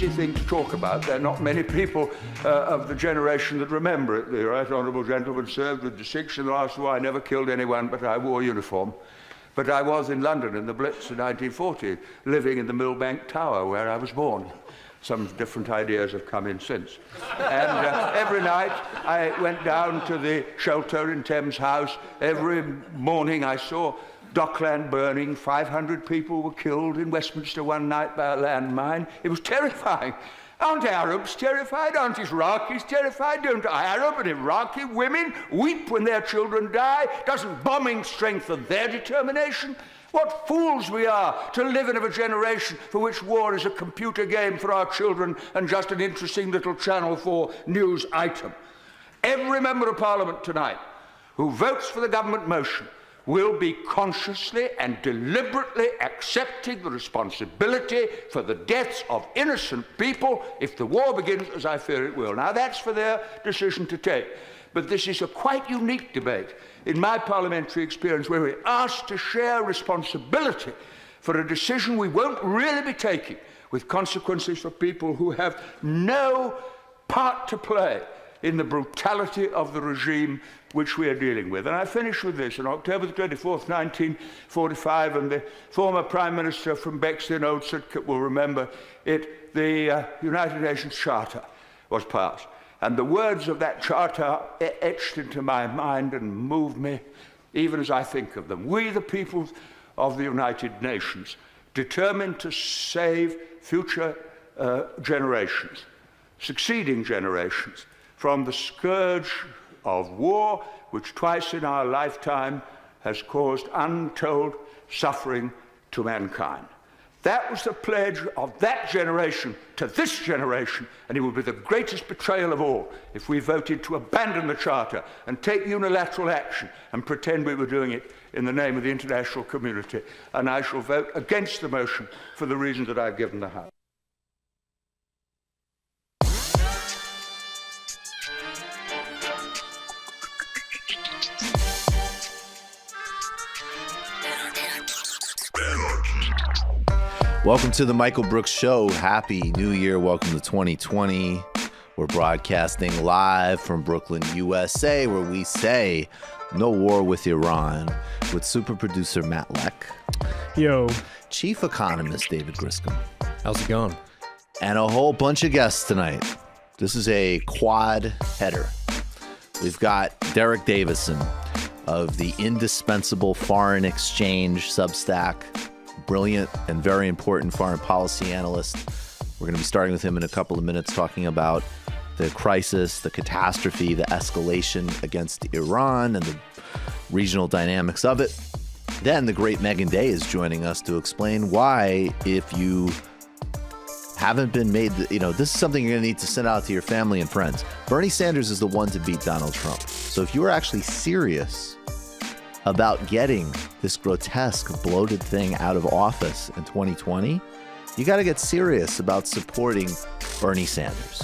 easy thing to talk about. There are not many people of the generation that remember it. The right honourable gentleman served with distinction in the last war. I never killed anyone, but I wore uniform. But I was in London in the Blitz in 1940, living in the Millbank Tower where I was born. Some different ideas have come in since. And every night I went down to the shelter in Thames House. Every morning I saw Dockland burning. 500 people were killed in Westminster one night by a landmine. It was terrifying. Aren't Arabs terrified? Aren't Iraqis terrified? Don't Arab and Iraqi women weep when their children die? Doesn't bombing strengthen their determination? What fools we are to live in a generation for which war is a computer game for our children and just an interesting little Channel 4 news item. Every member of Parliament tonight who votes for the government motion will be consciously and deliberately accepting the responsibility for the deaths of innocent people if the war begins, as I fear it will. Now, that's for their decision to take. But this is a quite unique debate in my parliamentary experience where we're asked to share responsibility for a decision we won't really be taking, with consequences for people who have no part to play in the brutality of the regime which we are dealing with. And I finish with this. On October the 24th, 1945, and the former Prime Minister from Bexley Old Sidcup will remember it, the United Nations Charter was passed. And the words of that charter etched into my mind and move me even as I think of them. We, the people of the United Nations, determined to save future generations, succeeding generations, from the scourge of war, which twice in our lifetime has caused untold suffering to mankind. That was the pledge of that generation to this generation, and it would be the greatest betrayal of all if we voted to abandon the Charter and take unilateral action and pretend we were doing it in the name of the international community. And I shall vote against the motion for the reasons that I've given the House. Welcome to the Michael Brooks Show. Happy New Year. Welcome to 2020. We're broadcasting live from Brooklyn, USA, where we say no war with Iran, with super producer Matt Leck. Yo. Chief economist David Griscom. How's it going? And a whole bunch of guests tonight. This is a quad header. We've got Derek Davison of the indispensable foreign exchange Substack. Brilliant and very important foreign policy analyst. We're going to be starting with him in a couple of minutes, talking about the crisis, the catastrophe, the escalation against Iran and the regional dynamics of it. Then the great Meagan Day is joining us to explain why, if you haven't been made, this is something you're going to need to send out to your family and friends. Bernie Sanders is the one to beat Donald Trump. So if you are actually serious about getting this grotesque, bloated thing out of office in 2020, you got to get serious about supporting Bernie Sanders.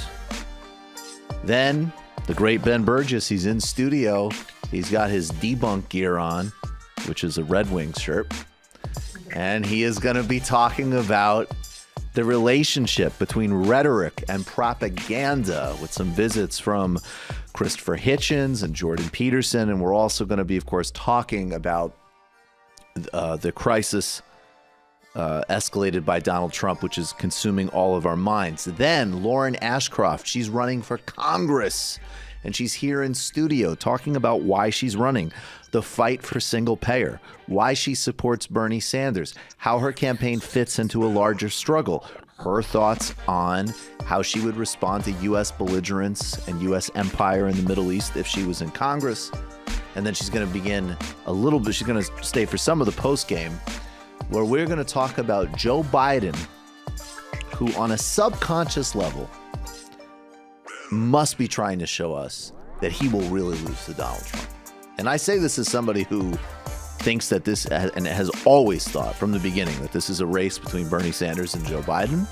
Then the great Ben Burgis, he's in studio. He's got his debunk gear on, which is a Red Wings shirt. And he is going to be talking about the relationship between rhetoric and propaganda, with some visits from Christopher Hitchens and Jordan Peterson. And we're also going to be, of course, talking about the crisis escalated by Donald Trump, which is consuming all of our minds. Then Lauren Ashcraft, she's running for Congress, and she's here in studio talking about why she's running, the fight for single payer, why she supports Bernie Sanders, how her campaign fits into a larger struggle, her thoughts on how she would respond to U.S. belligerence and U.S. empire in the Middle East if she was in Congress. And then she's going to begin a little bit, she's going to stay for some of the post game, where we're going to talk about Joe Biden, who on a subconscious level must be trying to show us that he will really lose to Donald Trump. And I say this as somebody who thinks that this, and has always thought from the beginning, that this is a race between Bernie Sanders and Joe Biden,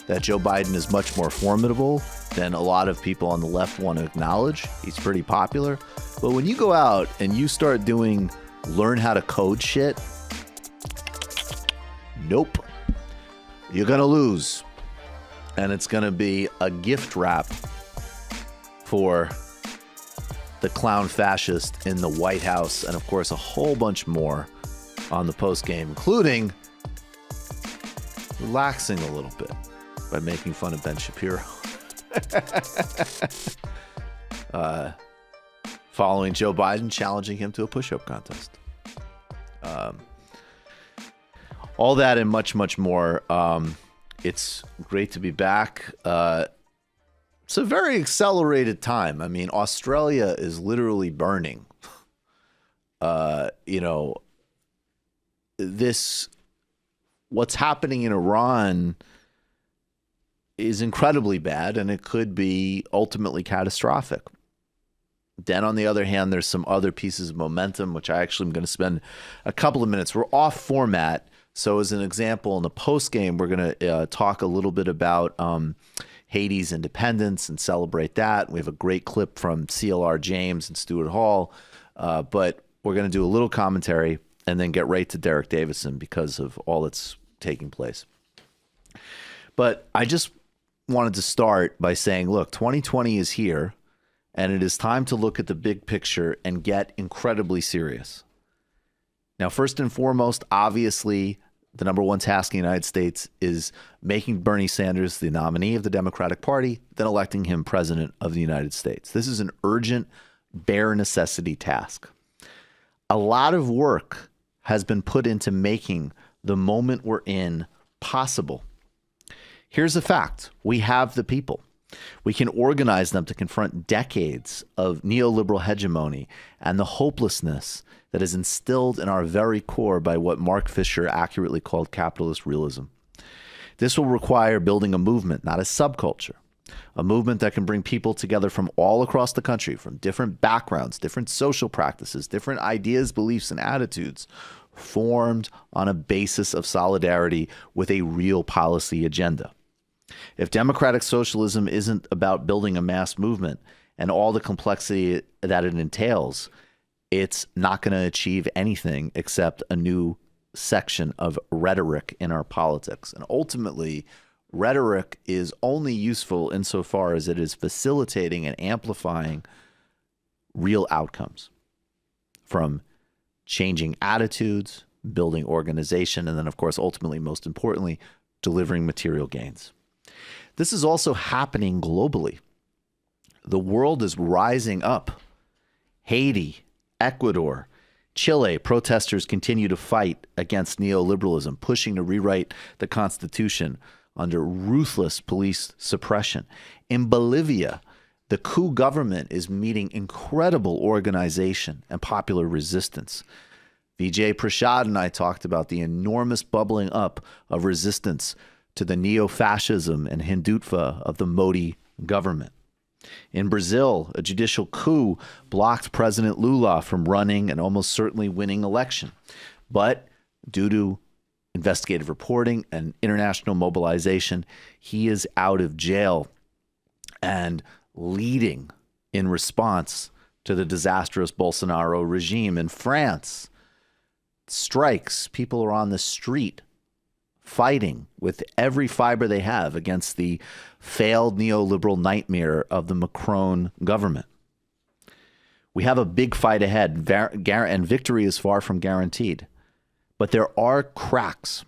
that Joe Biden is much more formidable than a lot of people on the left want to acknowledge. He's pretty popular. But when you go out and you start doing learn how to code shit, nope, you're going to lose. and it's going to be a gift wrap for the clown fascist in the White House, and of course a whole bunch more on the post game, including relaxing a little bit by making fun of Ben Shapiro. Following Joe Biden challenging him to a push-up contest. All that and much, much more. It's great to be back. It's a very accelerated time. I mean, Australia is literally burning. What's happening in Iran is incredibly bad, and it could be ultimately catastrophic. Then, on the other hand, there's some other pieces of momentum, which I actually am going to spend a couple of minutes. We're off format. So as an example, in the post game, we're going to talk a little bit about Haiti's independence and celebrate that. We have a great clip from CLR James and Stuart Hall, but we're going to do a little commentary and then get right to Derek Davison because of all that's taking place. But I just wanted to start by saying, look, 2020 is here, and it is time to look at the big picture and get incredibly serious. Now, first and foremost, obviously, the number one task in the United States is making Bernie Sanders the nominee of the Democratic Party, then electing him president of the United States. This is an urgent, bare necessity task. A lot of work has been put into making the moment we're in possible. Here's a fact. We have the people. We can organize them to confront decades of neoliberal hegemony and the hopelessness that is instilled in our very core by what Mark Fisher accurately called capitalist realism. This will require building a movement, not a subculture, a movement that can bring people together from all across the country, from different backgrounds, different social practices, different ideas, beliefs, and attitudes, formed on a basis of solidarity with a real policy agenda. If democratic socialism isn't about building a mass movement and all the complexity that it entails, it's not going to achieve anything except a new section of rhetoric in our politics. And ultimately, rhetoric is only useful insofar as it is facilitating and amplifying real outcomes, from changing attitudes, building organization, and then, of course, ultimately, most importantly, delivering material gains. This is also happening globally. The world is rising up. Haiti, Ecuador, Chile, protesters continue to fight against neoliberalism, pushing to rewrite the Constitution under ruthless police suppression. In Bolivia, the coup government is meeting incredible organization and popular resistance. Vijay Prashad and I talked about the enormous bubbling up of resistance to the neo-fascism and Hindutva of the Modi government. In Brazil, a judicial coup blocked President Lula from running and almost certainly winning election. But due to investigative reporting and international mobilization, he is out of jail and leading in response to the disastrous Bolsonaro regime. In France, strikes, people are on the street fighting with every fiber they have against the failed neoliberal nightmare of the Macron government. We have a big fight ahead, and victory is far from guaranteed. But there are cracks,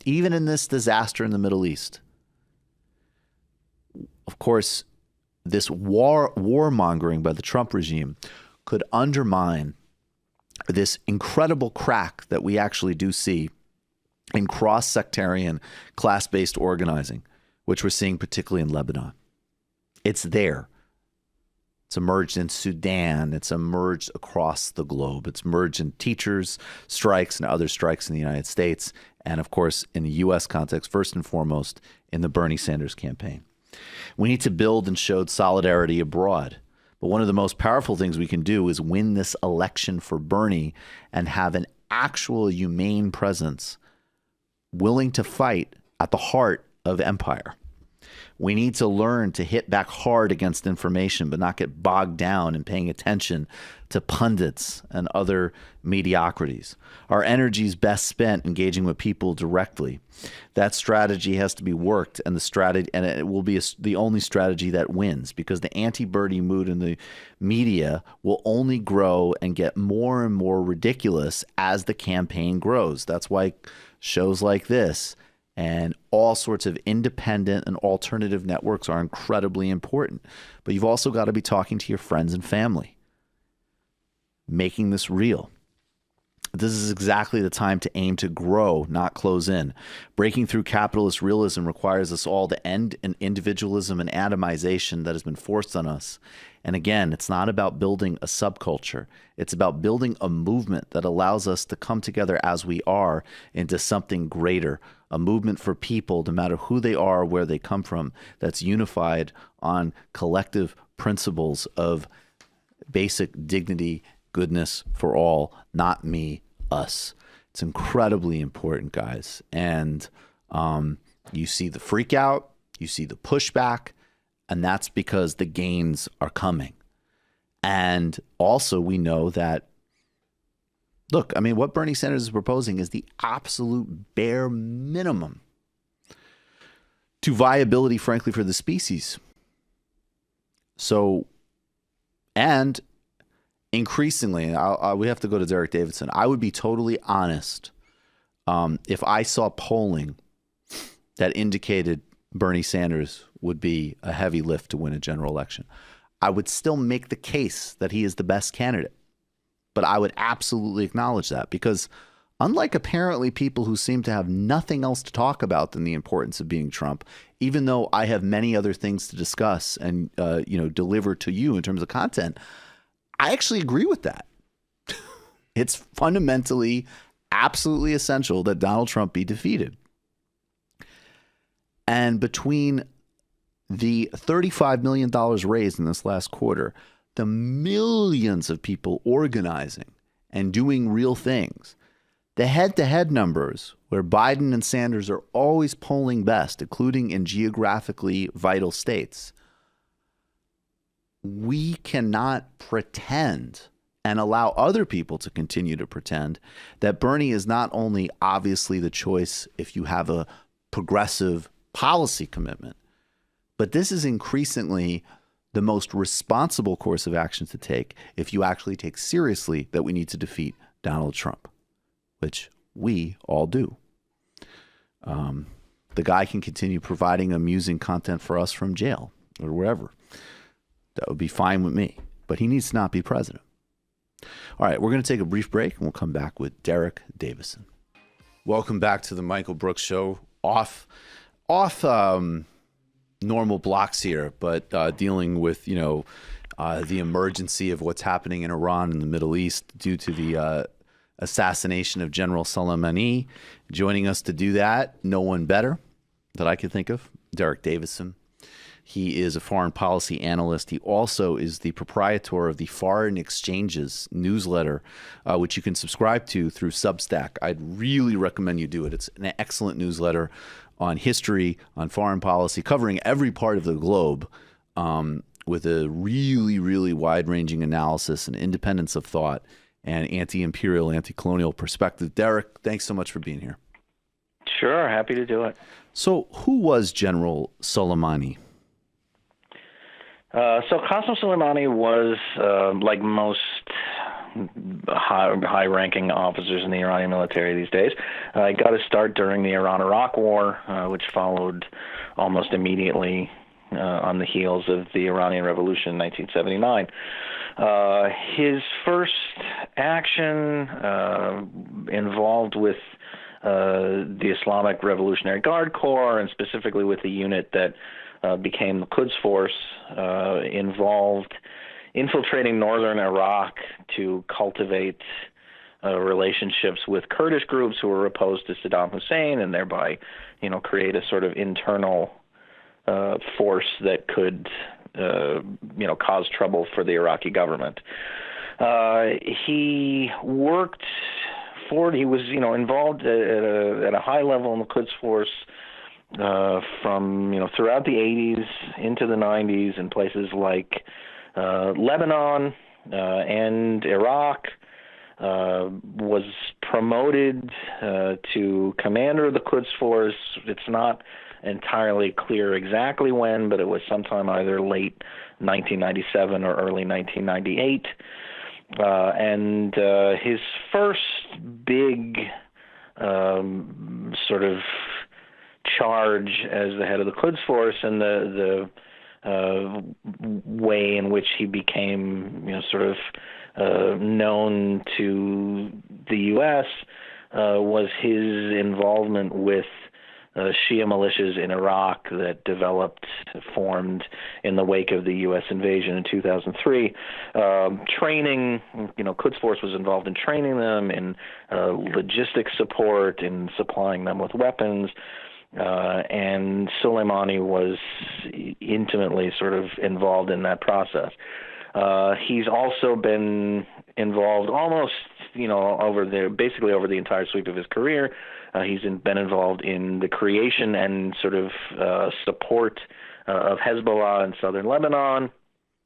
even in this disaster in the Middle East. Of course, this warmongering by the Trump regime could undermine this incredible crack that we actually do see in cross-sectarian, class-based organizing, which we're seeing particularly in Lebanon. It's there. It's emerged in Sudan. It's emerged across the globe. It's emerged in teachers' strikes and other strikes in the United States, and of course, in the U.S. context, first and foremost, in the Bernie Sanders campaign. We need to build and show solidarity abroad. But one of the most powerful things we can do is win this election for Bernie and have an actual humane presence willing to fight at the heart of empire. We need to learn to hit back hard against information, but not get bogged down in paying attention to pundits and other mediocrities. Our energy is best spent engaging with people directly. That strategy has to be worked, and it will be the only strategy that wins, because the anti-Bernie mood in the media will only grow and get more and more ridiculous as the campaign grows. That's why shows like this and all sorts of independent and alternative networks are incredibly important. But you've also got to be talking to your friends and family, making this real. This is exactly the time to aim to grow, not close in. Breaking through capitalist realism requires us all to end an individualism and atomization that has been forced on us. And again, it's not about building a subculture. It's about building a movement that allows us to come together as we are into something greater, a movement for people, no matter who they are, where they come from, that's unified on collective principles of basic dignity, goodness for all, not me, us. It's incredibly important, guys. And you see the freak out, you see the pushback, and that's because the gains are coming. And also we know that, look, I mean, what Bernie Sanders is proposing is the absolute bare minimum to viability, frankly, for the species. So, and increasingly, we have to go to Derek Davison. I would be totally honest if I saw polling that indicated Bernie Sanders would be a heavy lift to win a general election. I would still make the case that he is the best candidate. But I would absolutely acknowledge that, because unlike apparently people who seem to have nothing else to talk about than the importance of being Trump, even though I have many other things to discuss and deliver to you in terms of content, I actually agree with that. It's fundamentally, absolutely essential that Donald Trump be defeated. And between the $35 million raised in this last quarter, the millions of people organizing and doing real things, the head-to-head numbers where Biden and Sanders are always polling best, including in geographically vital states, we cannot pretend and allow other people to continue to pretend that Bernie is not only obviously the choice if you have a progressive policy commitment, but this is increasingly the most responsible course of action to take if you actually take seriously that we need to defeat Donald Trump, which we all do. The guy can continue providing amusing content for us from jail or wherever. That would be fine with me, but he needs to not be president. All right, we're going to take a brief break and we'll come back with Derek Davison. Welcome back to the Michael Brooks Show. Off normal blocks here, but dealing with, the emergency of what's happening in Iran and the Middle East due to the assassination of General Soleimani. Joining us to do that, no one better that I could think of, Derek Davison. He is a foreign policy analyst. He also is the proprietor of the Foreign Exchanges newsletter, which you can subscribe to through Substack. I'd really recommend you do it. It's an excellent newsletter on history, on foreign policy, covering every part of the globe, with a really, really wide-ranging analysis and independence of thought and anti-imperial, anti-colonial perspective. Derek, thanks so much for being here. Sure, happy to do it. So who was General Soleimani? So Qasem Soleimani was, like most high-ranking officers in the Iranian military these days, got his start during the Iran-Iraq War, which followed almost immediately on the heels of the Iranian Revolution in 1979. His first action involved with the Islamic Revolutionary Guard Corps, and specifically with the unit that became the Quds Force, involved infiltrating northern Iraq to cultivate relationships with Kurdish groups who were opposed to Saddam Hussein, and thereby, create a sort of internal force that could, cause trouble for the Iraqi government. He worked for, he was, involved at a high level in the Quds Force from throughout the 80s into the 90s in places like Lebanon and Iraq. Was promoted to commander of the Quds Force. It's not entirely clear exactly when, but it was sometime either late 1997 or early 1998. And his first big sort of charge as the head of the Quds Force, and the way in which he became sort of known to the U.S. Was his involvement with Shia militias in Iraq that formed in the wake of the U.S. invasion in 2003. Training, Quds Force was involved in training them, in logistics support, in supplying them with weapons. And Soleimani was intimately sort of involved in that process. He's also been involved almost, over the entire sweep of his career. He's been involved in the creation and sort of support of Hezbollah in southern Lebanon.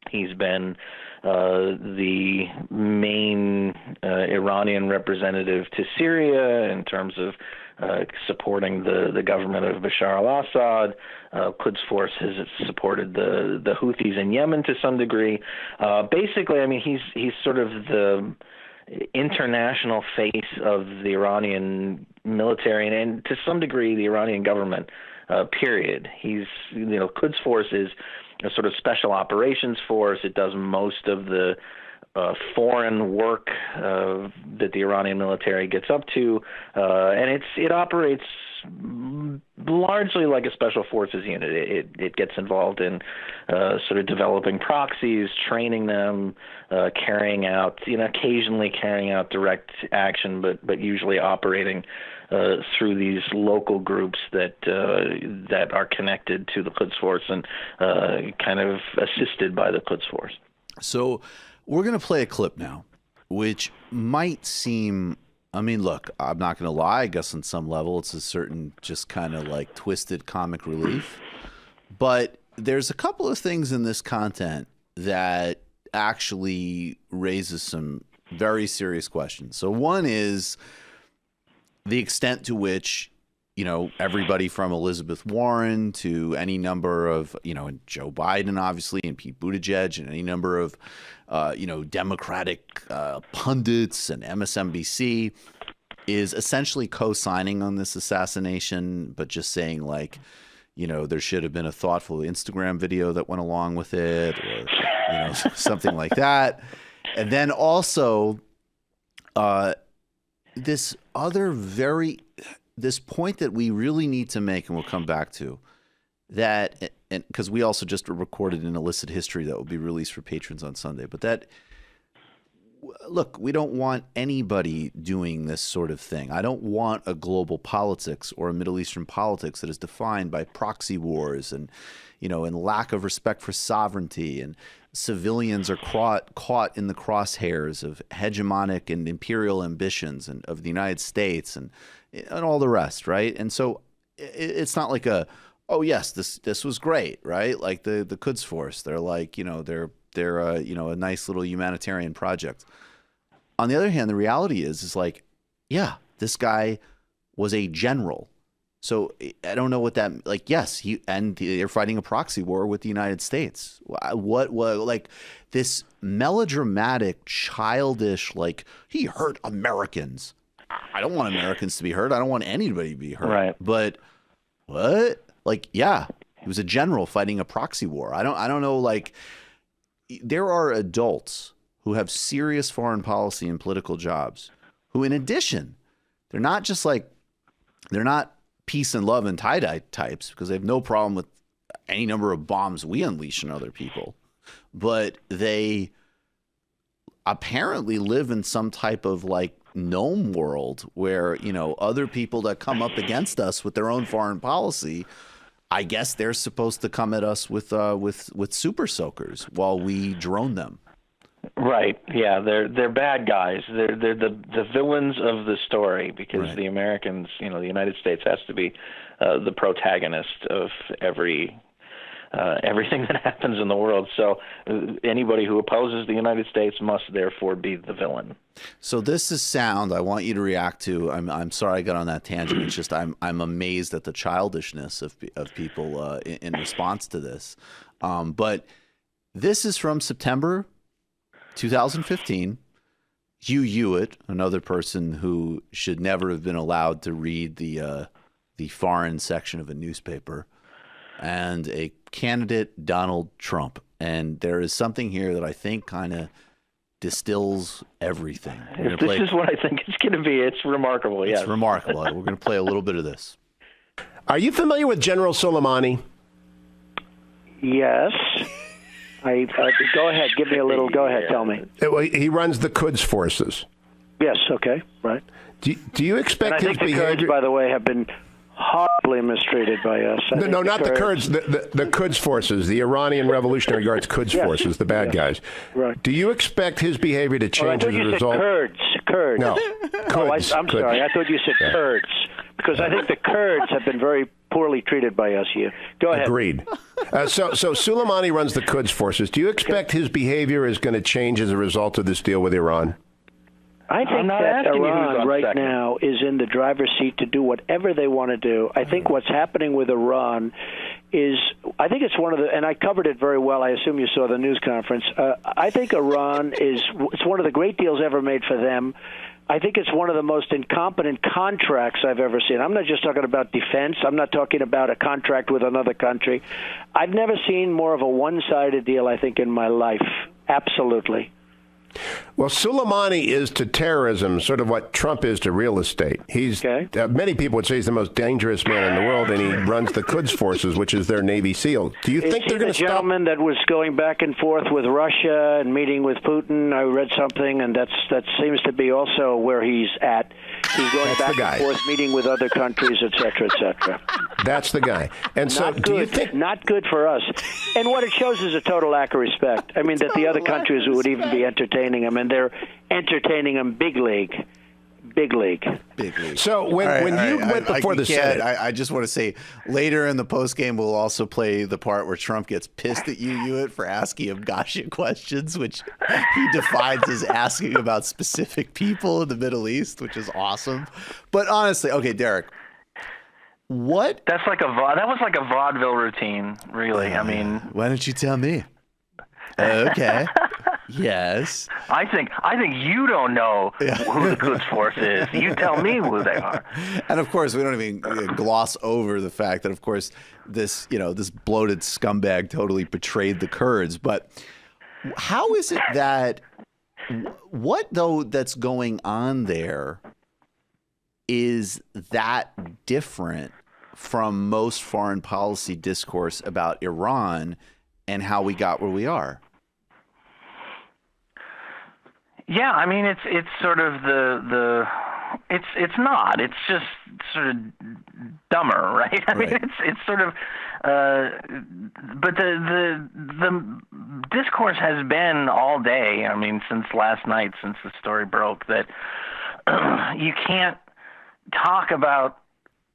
He's been the main Iranian representative to Syria in terms of supporting the government of Bashar al-Assad. Quds Force has supported the Houthis in Yemen to some degree. Basically, I mean, he's sort of the international face of the Iranian military and to some degree the Iranian government, period. Quds Force is a sort of special operations force. It does most of the foreign work that the Iranian military gets up to, and it operates largely like a special forces unit. It gets involved in sort of developing proxies, training them, occasionally carrying out direct action, but usually operating through these local groups that are connected to the Quds Force and kind of assisted by the Quds Force. So we're going to play a clip now, which might seem, I mean, look, I'm not going to lie. I guess on some level it's a certain just kind of like twisted comic relief. But there's a couple of things in this content that actually raises some very serious questions. So one is the extent to which, everybody from Elizabeth Warren to any number of, and Joe Biden, obviously, and Pete Buttigieg, and any number of, Democratic pundits and MSNBC is essentially co-signing on this assassination, but just saying like, there should have been a thoughtful Instagram video that went along with it, or, something like that. And then also this point that we really need to make, and we'll come back to, that, and because we also just recorded an illicit history that will be released for patrons on Sunday, but that, look, we don't want anybody doing this sort of thing. I don't want a global politics or a Middle Eastern politics that is defined by proxy wars and, and lack of respect for sovereignty, and civilians are caught in the crosshairs of hegemonic and imperial ambitions and of the United States and all the rest, right? And so it's not like oh yes, this was great, right? Like the Quds Force, they're like, they're a nice little humanitarian project. On the other hand, the reality is like, yeah, this guy was a general. So I don't know what that, like, yes, they're fighting a proxy war with the United States. What like this melodramatic, childish, like, he hurt Americans. I don't want Americans to be hurt. I don't want anybody to be hurt. Right. But what? Like, yeah, he was a general fighting a proxy war. I don't know. Like, there are adults who have serious foreign policy and political jobs who, in addition, they're not peace and love and tie-dye types, because they have no problem with any number of bombs we unleash on other people. But they apparently live in some type of like gnome world where, other people that come up against us with their own foreign policy, I guess they're supposed to come at us with super soakers while we drone them. Right. Yeah, they're bad guys. They're the villains of the story because the Americans, the United States has to be the protagonist of everything that happens in the world. So anybody who opposes the United States must therefore be the villain. So this is sound I want you to react to. I'm sorry I got on that tangent. It's just I'm amazed at the childishness of people in response to this. But this is from September 2015. Hugh Hewitt, another person who should never have been allowed to read the foreign section of a newspaper, and a candidate, Donald Trump. And there is something here that I think kind of distills everything. If this is what I think it's going to be, it's remarkable. It's remarkable. We're going to play a little bit of this. Are you familiar with General Soleimani? Yes. Go ahead. Give me a little. Go ahead. Tell me. He runs the Quds forces. Yes. Okay. Right. Do you expect and I his think the behavior? Kurds, by the way, have been horribly mistreated by us. No, not the Kurds. The Quds forces, the Iranian Revolutionary Guards Quds forces, the bad guys. Right. Do you expect his behavior to change as a result? Kurds. No. Kurds. I'm sorry. I thought you said Kurds because I think the Kurds have been very poorly treated by us here. Go ahead. Agreed. So Soleimani runs the Quds forces. Do you expect his behavior is going to change as a result of this deal with Iran? I think that Iran right now is in the driver's seat to do whatever they want to do. I think what's happening with Iran is, I think it's one of the, and I covered it very well. I assume you saw the news conference. I think Iran it's one of the great deals ever made for them. I think it's one of the most incompetent contracts I've ever seen. I'm not just talking about defense. I'm not talking about a contract with another country. I've never seen more of a one-sided deal, I think, in my life. Absolutely. Well, Soleimani is to terrorism sort of what Trump is to real estate. He's many people would say he's the most dangerous man in the world, and he runs the Quds forces, which is their Navy SEAL. Do you think they're going to stop? The gentleman that was going back and forth with Russia and meeting with Putin, I read something, and that seems to be also where he's at. He's going back and forth, meeting with other countries, et cetera, et cetera. That's the guy. And so, do you think not good for us? And what it shows is a total lack of respect. I mean, that the other countries would even be entertaining him, and they're entertaining him big league. Big league. So when you went before the Senate, I just want to say later in the postgame we'll also play the part where Trump gets pissed at you, Hewitt, for asking him gotcha questions, which he defines as asking about specific people in the Middle East, which is awesome. But honestly, okay, Derek, what? That was like a vaudeville routine, really. I mean, why don't you tell me? Okay. Yes. I think you don't know who the Quds Force is. You tell me who they are. And of course, we don't even gloss over the fact that, of course, this bloated scumbag totally betrayed the Kurds. But how is it that what though that's going on there is that different from most foreign policy discourse about Iran and how we got where we are? Yeah, I mean it's sort of it's not. It's just sort of dumber, right? I mean it's sort of but the discourse has been all day, I mean, since last night, since the story broke, that you can't talk about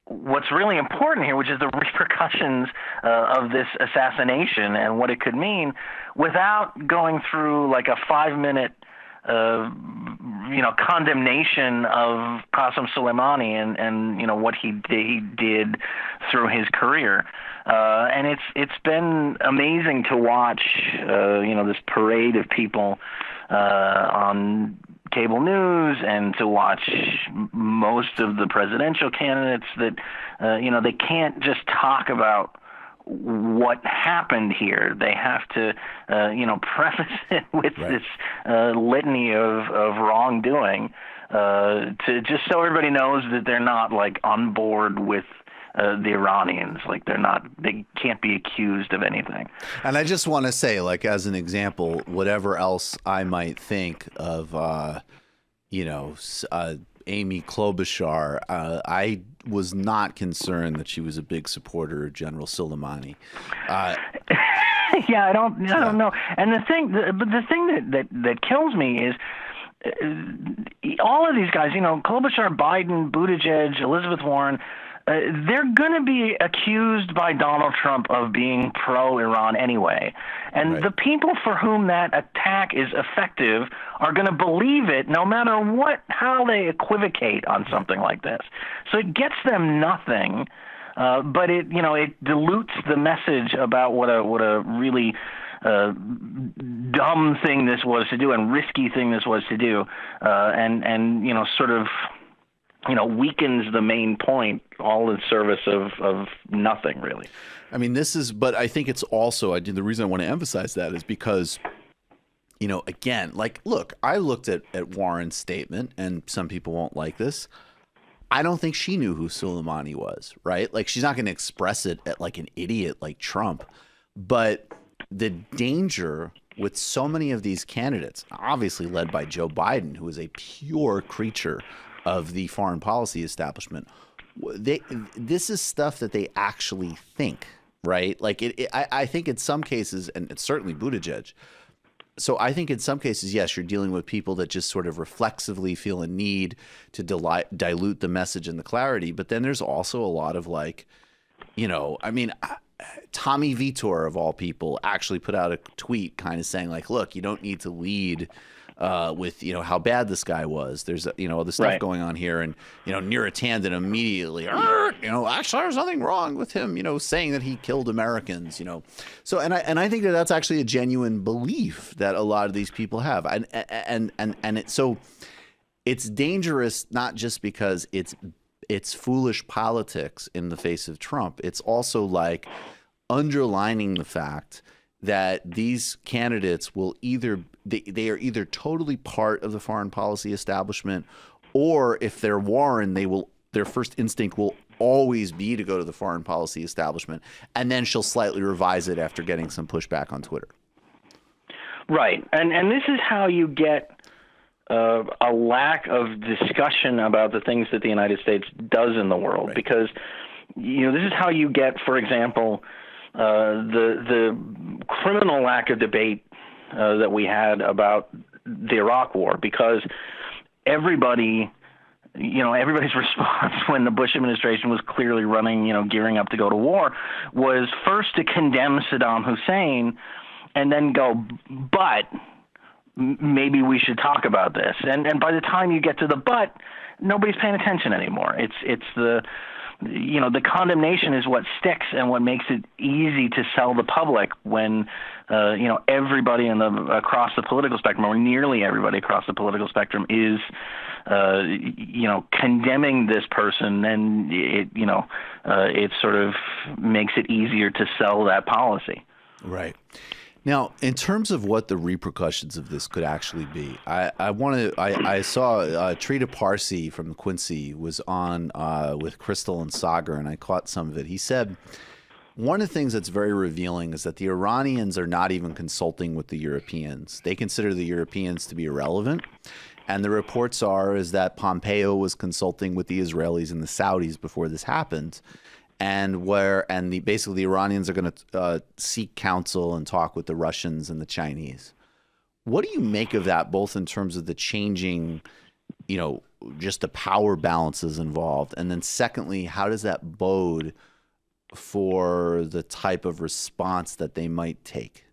what's really important here, which is the repercussions of this assassination and what it could mean, without going through like a 5-minute condemnation of Qasem Soleimani and what he did through his career. And it's been amazing to watch, this parade of people on cable news, and to watch most of the presidential candidates that, they can't just talk about what happened here. They have to, preface it with this litany of wrongdoing, to just so everybody knows that they're not like on board with the Iranians. Like they can't be accused of anything. And I just want to say, like, as an example, whatever else I might think of, Amy Klobuchar, I was not concerned that she was a big supporter of General Soleimani. Yeah, I don't know. And the thing that kills me is all of these guys, Klobuchar, Biden, Buttigieg, Elizabeth Warren, they're going to be accused by Donald Trump of being pro-Iran anyway. And the people for whom that attack is effective are going to believe it no matter how they equivocate on something like this. So it gets them nothing, but it dilutes the message about what a really dumb thing this was to do and risky thing this was to do, and sort of weakens the main point, all in service of nothing, really. I mean, but I think it's also, the reason I want to emphasize that is because, again, look, I looked at Warren's statement, and some people won't like this. I don't think she knew who Soleimani was, right? Like, she's not going to express it at like an idiot like Trump. But the danger with so many of these candidates, obviously led by Joe Biden, who is a pure creature of the foreign policy establishment, this is stuff that they actually think, right? Like I think in some cases, and it's certainly Buttigieg. So I think in some cases, yes, you're dealing with people that just sort of reflexively feel a need to dilute the message and the clarity. But then there's also a lot of Tommy Vitor, of all people, actually put out a tweet kind of saying like, look, you don't need to lead with how bad this guy was. There's the stuff going on here, and Neera Tanden immediately actually there's nothing wrong with him saying that he killed Americans. So and I think that's actually a genuine belief that a lot of these people have, so it's dangerous, not just because it's foolish politics in the face of Trump. It's also like underlining the fact that these candidates will they are either totally part of the foreign policy establishment, or if they're Warren, their first instinct will always be to go to the foreign policy establishment, and then she'll slightly revise it after getting some pushback on Twitter. Right, and this is how you get a lack of discussion about the things that the United States does in the world, because this is how you get, for example, the criminal lack of debate that we had about the Iraq War, because everybody's response when the Bush administration was clearly running, gearing up to go to war, was first to condemn Saddam Hussein and then go, but maybe we should talk about this. And by the time you get to the but, nobody's paying attention anymore. It's the condemnation is what sticks and what makes it easy to sell the public when, everybody across the political spectrum, or nearly everybody across the political spectrum, is, condemning this person, and it sort of makes it easier to sell that policy. Right. Now, in terms of what the repercussions of this could actually be, I saw Trita Parsi from Quincy was on with Crystal and Sagar, and I caught some of it. He said one of the things that's very revealing is that the Iranians are not even consulting with the Europeans. They consider the Europeans to be irrelevant. And the reports is that Pompeo was consulting with the Israelis and the Saudis before this happened. Basically the Iranians are going to seek counsel and talk with the Russians and the Chinese. What do you make of that, both in terms of the changing, just the power balances involved, and then secondly, how does that bode for the type of response that they might take?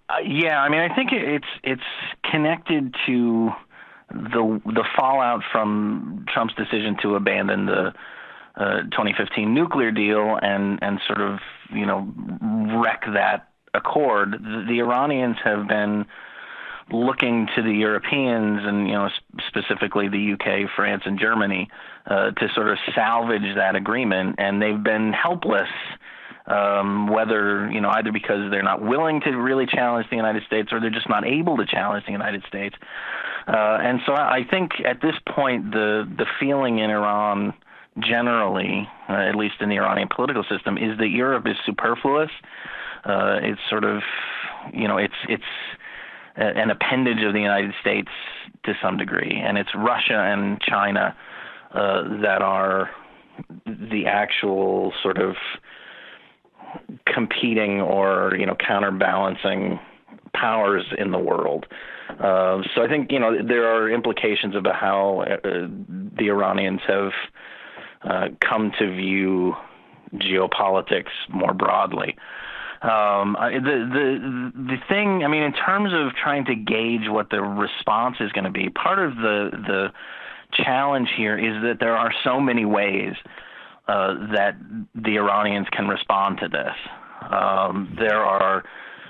I think it's connected to the fallout from Trump's decision to abandon the 2015 nuclear deal and sort of, wreck that accord. The Iranians have been looking to the Europeans and, specifically the UK, France, and Germany to sort of salvage that agreement. And they've been helpless, whether, either because they're not willing to really challenge the United States or they're just not able to challenge the United States. And so I think at this point, the feeling in Iran generally, at least in the Iranian political system, is that Europe is superfluous. It's sort of, it's an appendage of the United States to some degree, and it's Russia and China that are the actual sort of competing or, counterbalancing powers in the world. So I think, there are implications about how the Iranians have come to view geopolitics more broadly. The thing, in terms of trying to gauge what the response is going to be, part of the challenge here is that there are so many ways that the Iranians can respond to this.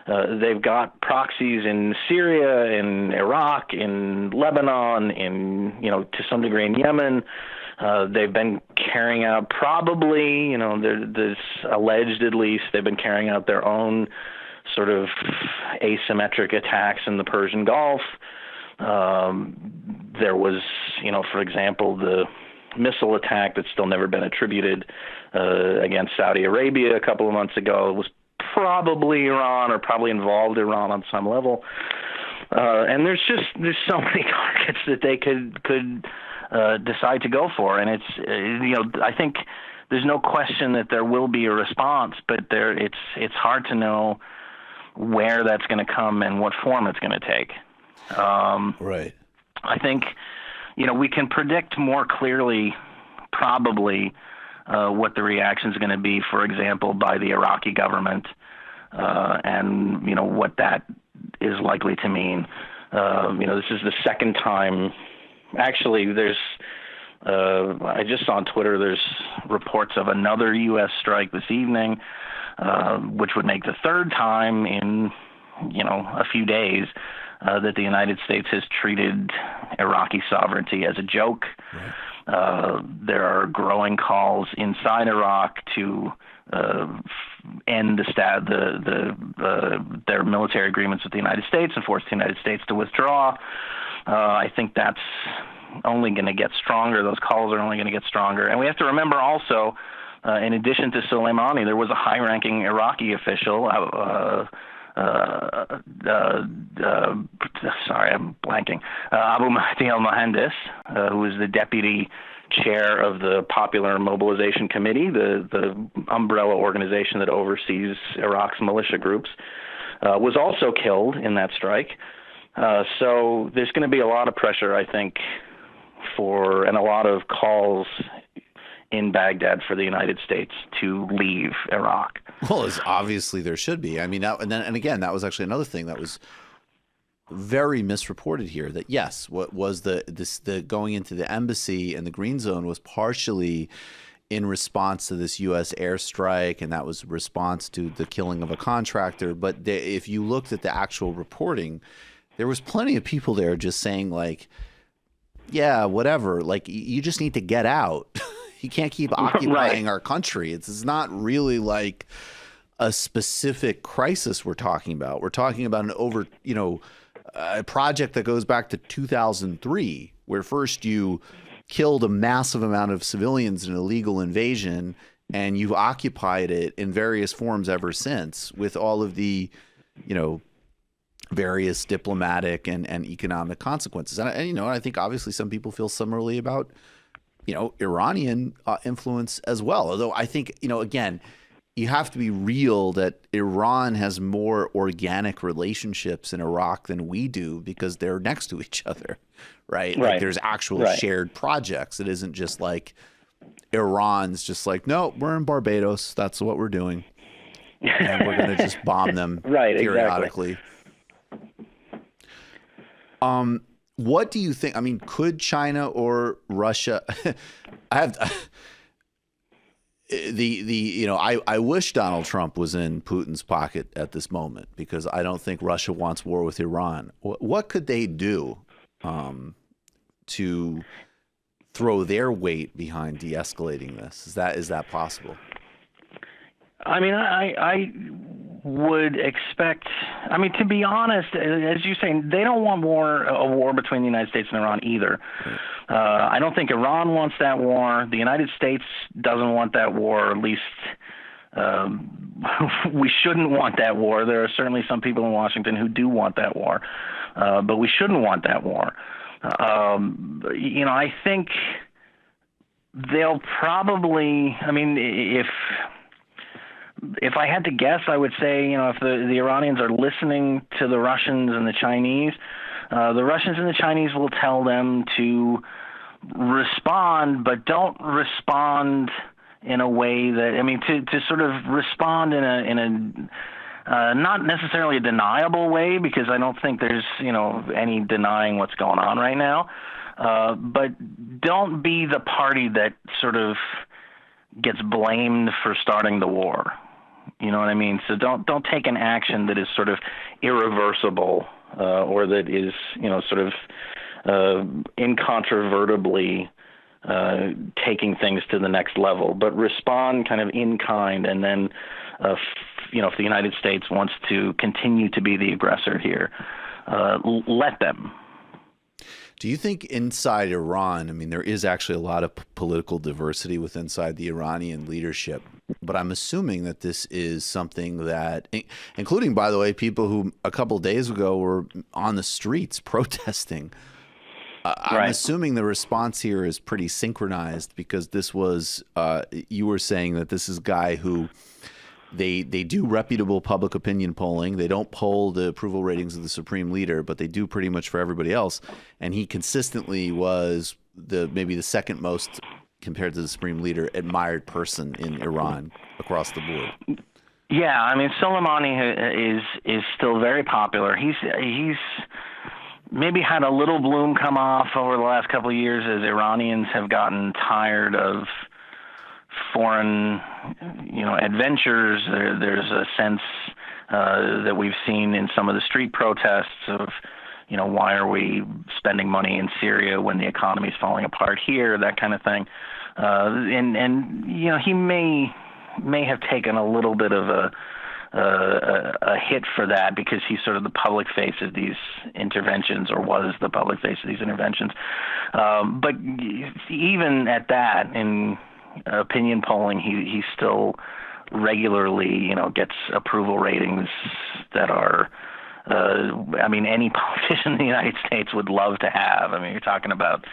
They've got proxies in Syria, in Iraq, in Lebanon, to some degree in Yemen. They've been carrying out probably, there's alleged at least, they've been carrying out their own sort of asymmetric attacks in the Persian Gulf. There was, for example, the missile attack that's still never been attributed against Saudi Arabia a couple of months ago. It was probably Iran or probably involved Iran on some level. And there's so many targets that they could decide to go for. And it's, I think there's no question that there will be a response, but it's hard to know where that's going to come and what form it's going to take. Right. I think, we can predict more clearly probably what the reaction is going to be, for example, by the Iraqi government, and, what that is likely to mean. This is the second time. Actually, I just saw on Twitter, there's reports of another U.S. strike this evening, which would make the third time in, a few days that the United States has treated Iraqi sovereignty as a joke. Right. There are growing calls inside Iraq to end their military agreements with the United States and force the United States to withdraw. I think that's only going to get stronger. Those calls are only going to get stronger. And we have to remember also, in addition to Soleimani, there was a high-ranking Iraqi official, sorry, I'm blanking, Abu Mahdi al-Mohandes, who was the deputy chair of the Popular Mobilization Committee, the umbrella organization that oversees Iraq's militia groups, was also killed in that strike. So there's going to be a lot of pressure, I think, and a lot of calls in Baghdad for the United States to leave Iraq. Well, as obviously there should be. And again, that was actually another thing that was very misreported here. That yes, what was the going into the embassy and the green zone was partially in response to this U.S. airstrike, and that was response to the killing of a contractor. But if you looked at the actual reporting, there was plenty of people there just saying like, yeah, whatever, like you just need to get out. You can't keep occupying our country. It's not really like a specific crisis we're talking about. We're talking about a project that goes back to 2003, where first you killed a massive amount of civilians in an illegal invasion, and you've occupied it in various forms ever since, with all of the, various diplomatic and economic consequences. And I think obviously some people feel similarly about, Iranian influence as well. Although I think, again, you have to be real that Iran has more organic relationships in Iraq than we do because they're next to each other, right? Like there's actual shared projects. It isn't just like Iran's just like, no, we're in Barbados. That's what we're doing. And we're going to just bomb them periodically. Exactly. What do you think? I mean, could China or Russia? I wish Donald Trump was in Putin's pocket at this moment because I don't think Russia wants war with Iran. What could they do to throw their weight behind de-escalating this? Is that possible? I mean, I would expect. I mean, to be honest, as you say, they don't want a war between the United States and Iran either. I don't think Iran wants that war. The United States doesn't want that war. At least we shouldn't want that war. There are certainly some people in Washington who do want that war, but we shouldn't want that war. I think they'll probably. I mean, if if I had to guess, I would say, if the Iranians are listening to the Russians and the Chinese, the Russians and the Chinese will tell them to respond, but don't respond in a way that, to sort of respond in a not necessarily a deniable way, because I don't think there's, any denying what's going on right now. But don't be the party that sort of gets blamed for starting the war. You know what I mean? So don't take an action that is sort of irreversible, or that is, sort of incontrovertibly taking things to the next level, but respond kind of in kind. And then, if the United States wants to continue to be the aggressor here, let them. Do you think inside Iran, there is actually a lot of political diversity inside the Iranian leadership, but I'm assuming that this is something that, including, by the way, people who a couple of days ago were on the streets protesting. I'm assuming the response here is pretty synchronized, because this was, you were saying that this is a guy who they do reputable public opinion polling. They don't poll the approval ratings of the supreme leader, but they do pretty much for everybody else. And he consistently was maybe the second most, compared to the supreme leader, admired person in Iran across the board. Yeah, Soleimani is still very popular. He's maybe had a little bloom come off over the last couple of years as Iranians have gotten tired of foreign, adventures. There's a sense that we've seen in some of the street protests of, why are we spending money in Syria when the economy is falling apart here, that kind of thing. And he may have taken a little bit of a hit for that, because he's sort of the public face of these interventions, or was the public face of these interventions. But even at that, in opinion polling, he still regularly, gets approval ratings that are, any politician in the United States would love to have. You're talking about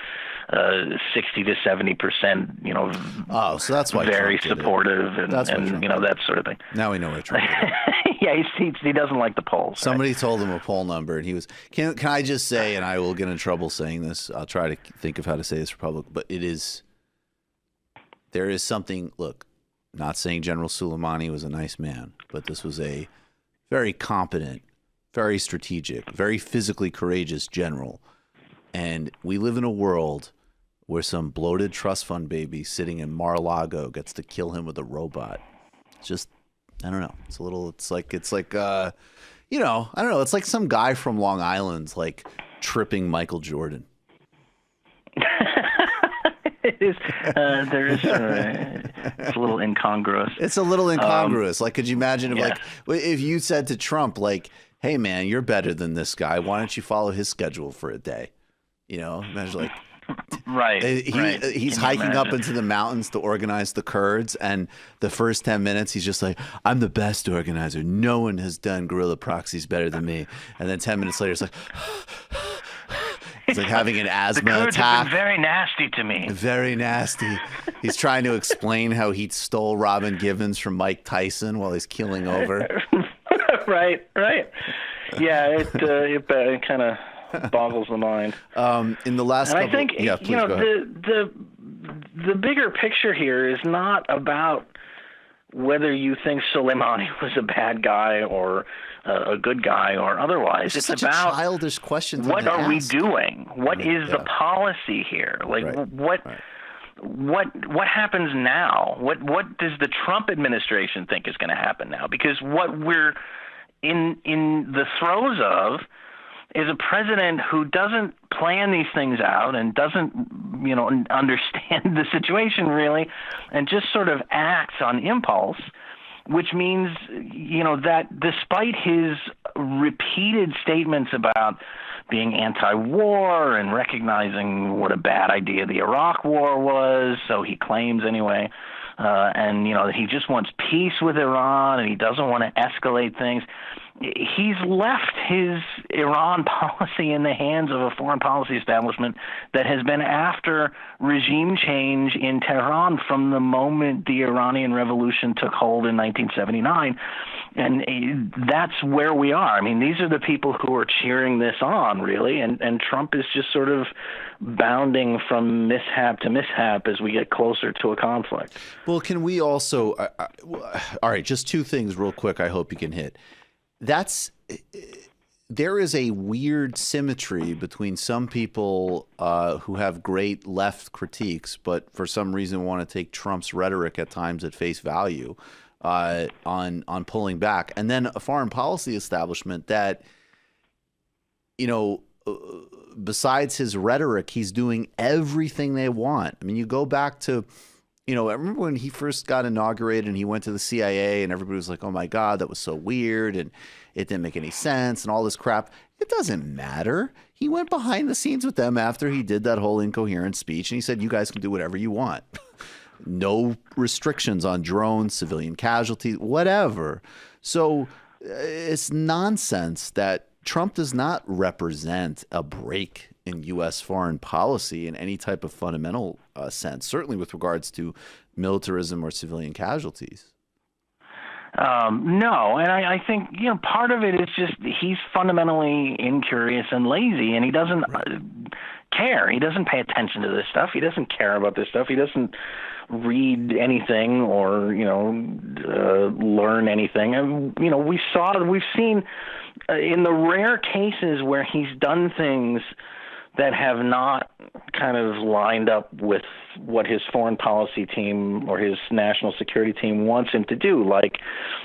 60 to 70%, Oh, so that's why very Trump did supportive, it. and Trump that sort of thing. Now we know why Trump did it. Yeah, he doesn't like the polls. Somebody told him a poll number, and he was, can I just say, and I will get in trouble saying this, I'll try to think of how to say this for public, but there is something, look, not saying General Soleimani was a nice man, but this was a very competent, very strategic, very physically courageous general. And we live in a world where some bloated trust fund baby sitting in Mar-a-Lago gets to kill him with a robot. It's just, I don't know. It's like, I don't know. It's like some guy from Long Island, tripping Michael Jordan. It is. It's a little incongruous. It's a little incongruous. Could you imagine if you said to Trump, "Hey, man, you're better than this guy. Why don't you follow his schedule for a day?" Imagine right. He's hiking up into the mountains to organize the Kurds, and the first 10 minutes he's just like, "I'm the best organizer. No one has done guerrilla proxies better than me." And then 10 minutes later, it's like. It's like having an asthma the Kurds attack. Have been very nasty to me. Very nasty. He's trying to explain how he stole Robin Givens from Mike Tyson while he's keeling over. Right. Yeah, it kind of boggles the mind. In the last, and I think go ahead. The bigger picture here is not about whether you think Soleimani was a bad guy or a good guy or otherwise. It's such about a childish question. What are we doing? What is the policy here? What happens now? What does the Trump administration think is going to happen now? Because what we're in the throes of is a president who doesn't plan these things out and doesn't, understand the situation really, and just sort of acts on impulse, which means, that despite his repeated statements about being anti-war and recognizing what a bad idea the Iraq war was, so he claims anyway, and, he just wants peace with Iran and he doesn't want to escalate things. he's left his Iran policy in the hands of a foreign policy establishment that has been after regime change in Tehran from the moment the Iranian Revolution took hold in 1979. And that's where we are. I mean, these are the people who are cheering this on, really, and Trump is just sort of bounding from mishap to mishap as we get closer to a conflict. Well, can we also all right, just two things real quick I hope you can hit. There is a weird symmetry between some people who have great left critiques, but for some reason want to take Trump's rhetoric at times at face value on pulling back, and then a foreign policy establishment that, besides his rhetoric, he's doing everything they want. I mean, you go back to, I remember when he first got inaugurated and he went to the CIA and everybody was like, oh my God, that was so weird and it didn't make any sense and all this crap. It doesn't matter. He went behind the scenes with them after he did that whole incoherent speech and he said, you guys can do whatever you want. No restrictions on drones, civilian casualties, whatever. So it's nonsense that Trump does not represent a break in U.S. foreign policy in any type of fundamental sense, certainly with regards to militarism or civilian casualties. No, and I think part of it is just he's fundamentally incurious and lazy, and he doesn't care. He doesn't pay attention to this stuff. He doesn't care about this stuff. He doesn't read anything or learn anything. And we've seen in the rare cases where he's done things that have not kind of lined up with what his foreign policy team or his national security team wants him to do, like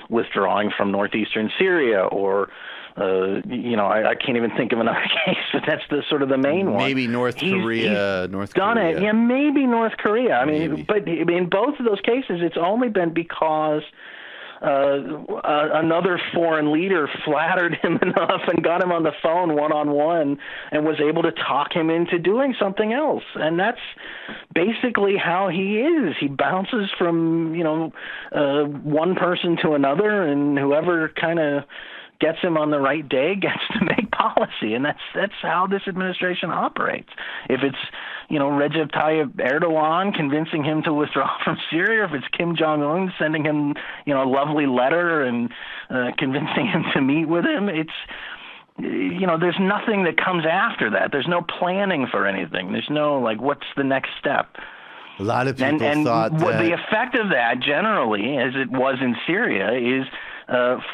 withdrawing from northeastern Syria or, I can't even think of another case, but that's the sort of the main one. Maybe North Korea. He's done it. Yeah, maybe North Korea. I mean, but in both of those cases, it's only been because another foreign leader flattered him enough and got him on the phone one-on-one and was able to talk him into doing something else. And that's basically how he is. He bounces from, one person to another, and whoever kind of gets him on the right day gets to make policy. And that's how this administration operates. If it's, Recep Tayyip Erdogan convincing him to withdraw from Syria, if it's Kim Jong-un sending him, a lovely letter and convincing him to meet with him, it's, there's nothing that comes after that. There's no planning for anything. There's no, what's the next step? A lot of people thought that the effect of that generally, as it was in Syria, is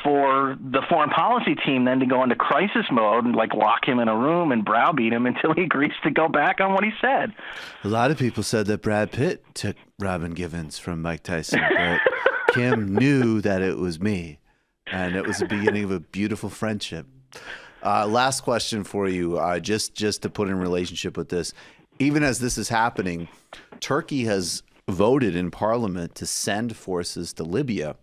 for the foreign policy team then to go into crisis mode and lock him in a room and browbeat him until he agrees to go back on what he said. A lot of people said that Brad Pitt took Robin Givens from Mike Tyson, but Kim knew that it was me, and it was the beginning of a beautiful friendship. Last question for you, just to put in relationship with this. Even as this is happening, Turkey has voted in parliament to send forces to Libya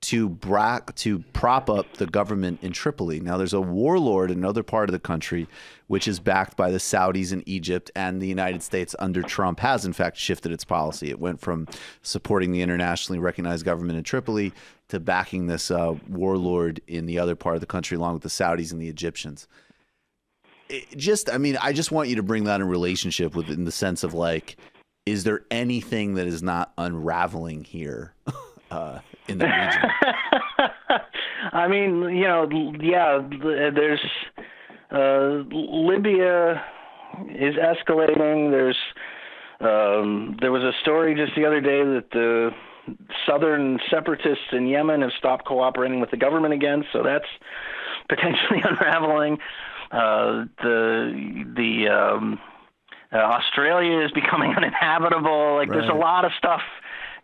to prop up the government in Tripoli. Now, there's a warlord in another part of the country which is backed by the Saudis and Egypt, and the United States under Trump has, in fact, shifted its policy. It went from supporting the internationally recognized government in Tripoli to backing this warlord in the other part of the country, along with the Saudis and the Egyptians. I just want you to bring that in relationship with, in the sense of is there anything that is not unraveling here in the region? I mean, there's Libya is escalating. There was a story just the other day that the southern separatists in Yemen have stopped cooperating with the government again, so that's potentially unraveling. Australia is becoming uninhabitable. Right. There's a lot of stuff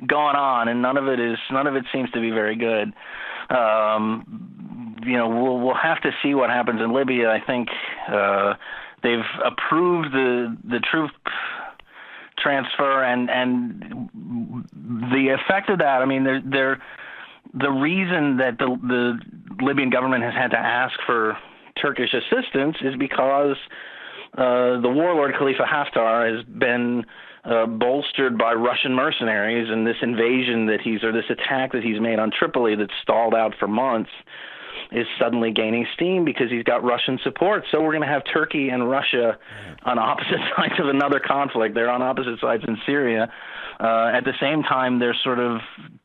going on, and none of it seems to be very good. We'll have to see what happens in Libya. I think they've approved the troop transfer, and the effect of that. I mean, the reason that the Libyan government has had to ask for Turkish assistance is because the warlord Khalifa Haftar has been bolstered by Russian mercenaries, and this invasion this attack that he's made on Tripoli that's stalled out for months is suddenly gaining steam because he's got Russian support. So we're going to have Turkey and Russia on opposite sides of another conflict. They're on opposite sides in Syria. At the same time, they're sort of,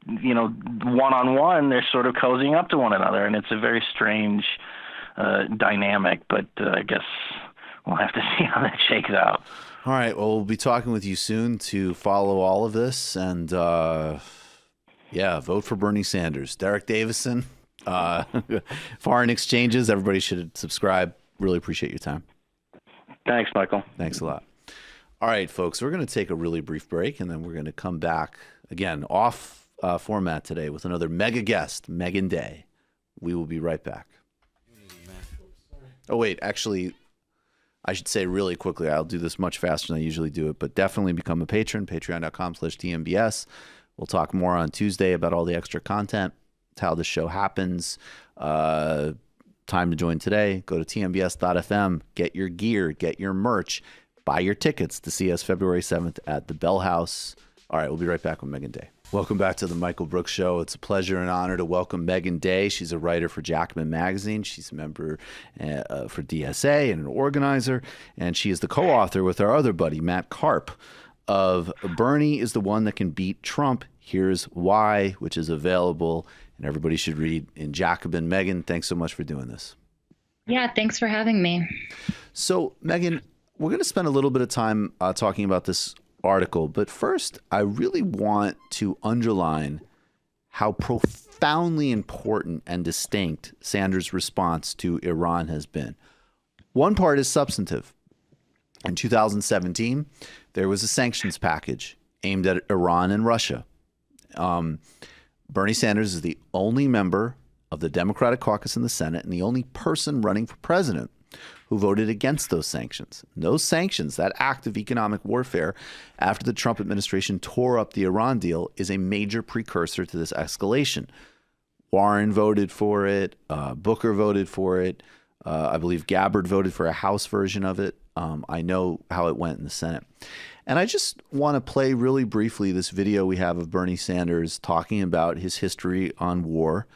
one-on-one, they're sort of cozying up to one another. And it's a very strange dynamic. But I guess we'll have to see how that shakes out. All right. Well, we'll be talking with you soon to follow all of this. And, vote for Bernie Sanders. Derek Davison. Foreign exchanges. Everybody should subscribe. Really appreciate your time. Thanks, Michael. Thanks a lot. All right, folks, we're going to take a really brief break, and then we're going to come back again off format today with another mega guest, Meagan Day. We will be right back. Oh, wait, actually, I should say really quickly, I'll do this much faster than I usually do it, but definitely become a patron, patreon.com/TMBS. We'll talk more on Tuesday about all the extra content. How the show happens. Time to join today. Go to tmbs.fm, get your gear, get your merch, buy your tickets to see us February 7th at the Bell House. All right, we'll be right back with Meagan Day. Welcome back to the Michael Brooks Show. It's a pleasure and honor to welcome Meagan Day. She's a writer for Jacobin magazine. She's a member for DSA and an organizer, and she is the co-author with our other buddy, Matt Karp, of Bernie is the One That Can Beat Trump. Here's Why, which is available and everybody should read in Jacobin. Meagan, thanks so much for doing this. Yeah, thanks for having me. So, Meagan, we're going to spend a little bit of time talking about this article, but first, I really want to underline how profoundly important and distinct Sanders' response to Iran has been. One part is substantive. In 2017, there was a sanctions package aimed at Iran and Russia. Bernie Sanders is the only member of the Democratic caucus in the Senate and the only person running for president who voted against those sanctions. And those sanctions, that act of economic warfare after the Trump administration tore up the Iran deal, is a major precursor to this escalation. Warren voted for it. Booker voted for it. I believe Gabbard voted for a House version of it. I know how it went in the Senate. And I just want to play really briefly this video we have of Bernie Sanders talking about his history on war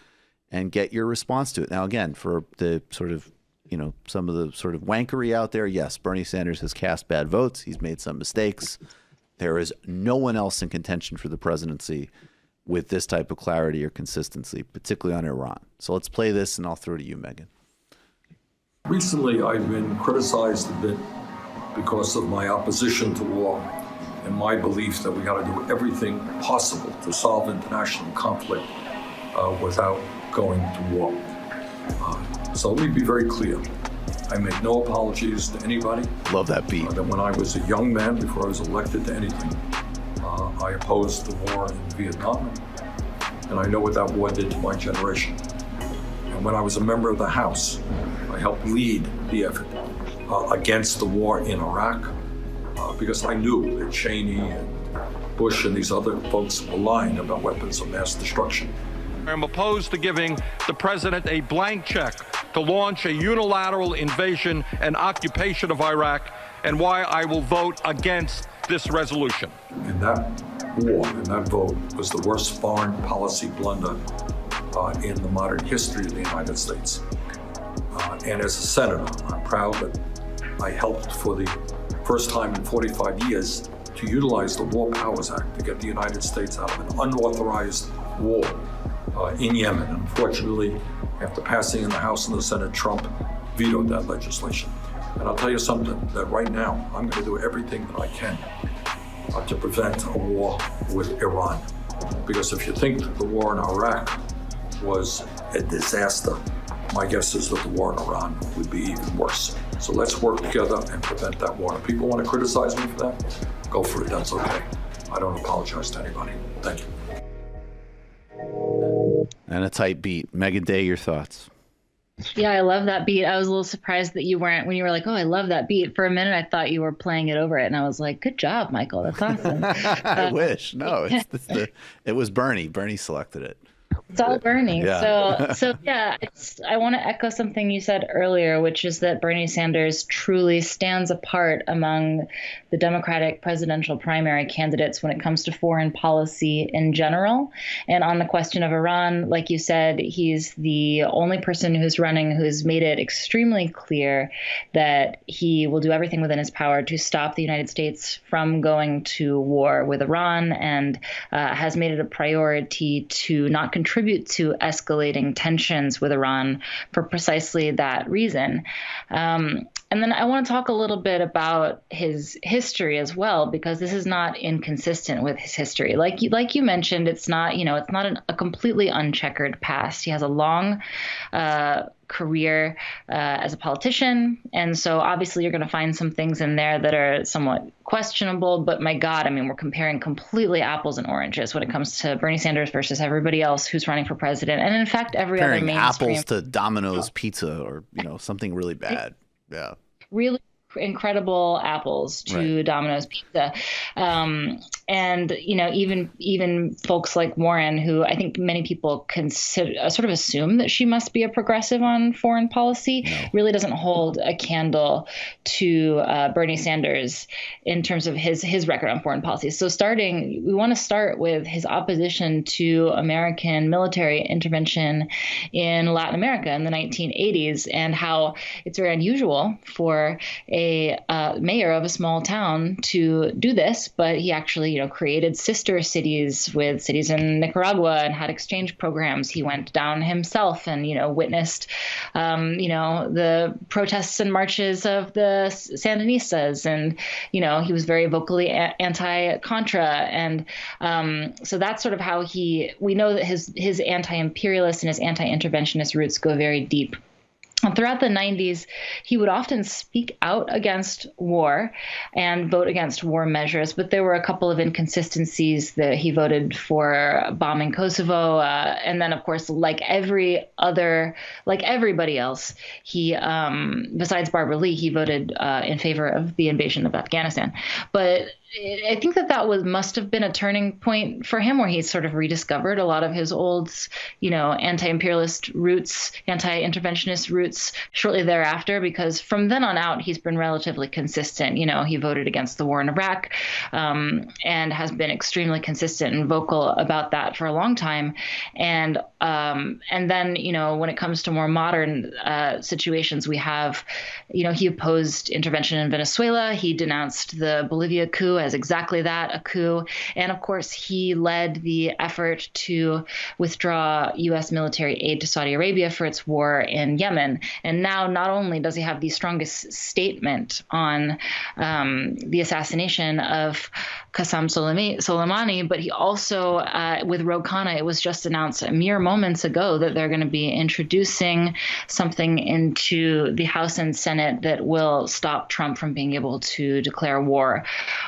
and get your response to it. Now, again, for the sort of, some of the sort of wankery out there, yes, Bernie Sanders has cast bad votes. He's made some mistakes. There is no one else in contention for the presidency with this type of clarity or consistency, particularly on Iran. So let's play this, and I'll throw to you, Meagan. Recently, I've been criticized a bit because of my opposition to war and my belief that we got to do everything possible to solve international conflict without going to war. So let me be very clear. I make no apologies to anybody. Love that beat. That when I was a young man, before I was elected to anything, I opposed the war in Vietnam, and I know what that war did to my generation. And when I was a member of the House, I helped lead the effort against the war in Iraq, because I knew that Cheney and Bush and these other folks were lying about weapons of mass destruction. I'm opposed to giving the president a blank check to launch a unilateral invasion and occupation of Iraq, and why I will vote against this resolution. And that war and that vote was the worst foreign policy blunder in the modern history of the United States. And as a senator, I'm proud that I helped for the first time in 45 years to utilize the War Powers Act to get the United States out of an unauthorized war in Yemen. Unfortunately, after passing in the House and the Senate, Trump vetoed that legislation. And I'll tell you something, that right now, I'm going to do everything that I can to prevent a war with Iran. Because if you think that the war in Iraq was a disaster, my guess is that the war in Iran would be even worse. So let's work together and prevent that war. If people want to criticize me for that, go for it, that's okay. I don't apologize to anybody. Thank you. And a tight beat. Meagan Day, your thoughts? Yeah, I love that beat. I was a little surprised that you weren't, when you were like, oh, I love that beat. For a minute, I thought you were playing it over it. And I was like, good job, Michael. That's awesome. I wish. No, it was Bernie. Bernie selected it. It's all Bernie. Yeah. So yeah, I want to echo something you said earlier, which is that Bernie Sanders truly stands apart among the Democratic presidential primary candidates when it comes to foreign policy in general. And on the question of Iran, like you said, he's the only person who's running who's made it extremely clear that he will do everything within his power to stop the United States from going to war with Iran, and has made it a priority to not contribute to escalating tensions with Iran for precisely that reason. And then I want to talk a little bit about his history as well, because this is not inconsistent with his history. Like you mentioned, it's not a completely uncheckered past. He has a long career as a politician. And so obviously you're going to find some things in there that are somewhat questionable. But my God, I mean, we're comparing completely apples and oranges when it comes to Bernie Sanders versus everybody else who's running for president. And in fact, every other mainstream. Apples to Domino's Pizza, or, something really bad. Yeah. Really incredible apples to Domino's Pizza. And, even folks like Warren, who I think many people consider sort of assume that she must be a progressive on foreign policy, really doesn't hold a candle to Bernie Sanders in terms of his record on foreign policy. So we want to start with his opposition to American military intervention in Latin America in the 1980s, and how it's very unusual for a mayor of a small town to do this, but he actually, created sister cities with cities in Nicaragua and had exchange programs. He went down himself and, witnessed, the protests and marches of the Sandinistas, and, he was very vocally anti-Contra. And so that's sort of how we know that his anti-imperialist and his anti-interventionist roots go very deep. Throughout the 90s, he would often speak out against war and vote against war measures, but there were a couple of inconsistencies that he voted for bombing Kosovo. And then, of course, like everybody else, he, besides Barbara Lee, he voted in favor of the invasion of Afghanistan. But I think that must have been a turning point for him, where he sort of rediscovered a lot of his old, anti-imperialist roots, anti-interventionist roots shortly thereafter, because from then on out, he's been relatively consistent. He voted against the war in Iraq, and has been extremely consistent and vocal about that for a long time. And then, when it comes to more modern situations, we have, he opposed intervention in Venezuela. He denounced the Bolivia coup as exactly that, a coup. And of course, he led the effort to withdraw U.S. military aid to Saudi Arabia for its war in Yemen. And now not only does he have the strongest statement on the assassination of Qasem Soleimani, but he also, with Ro Khanna, it was just announced mere moments ago that they're going to be introducing something into the House and Senate that will stop Trump from being able to declare war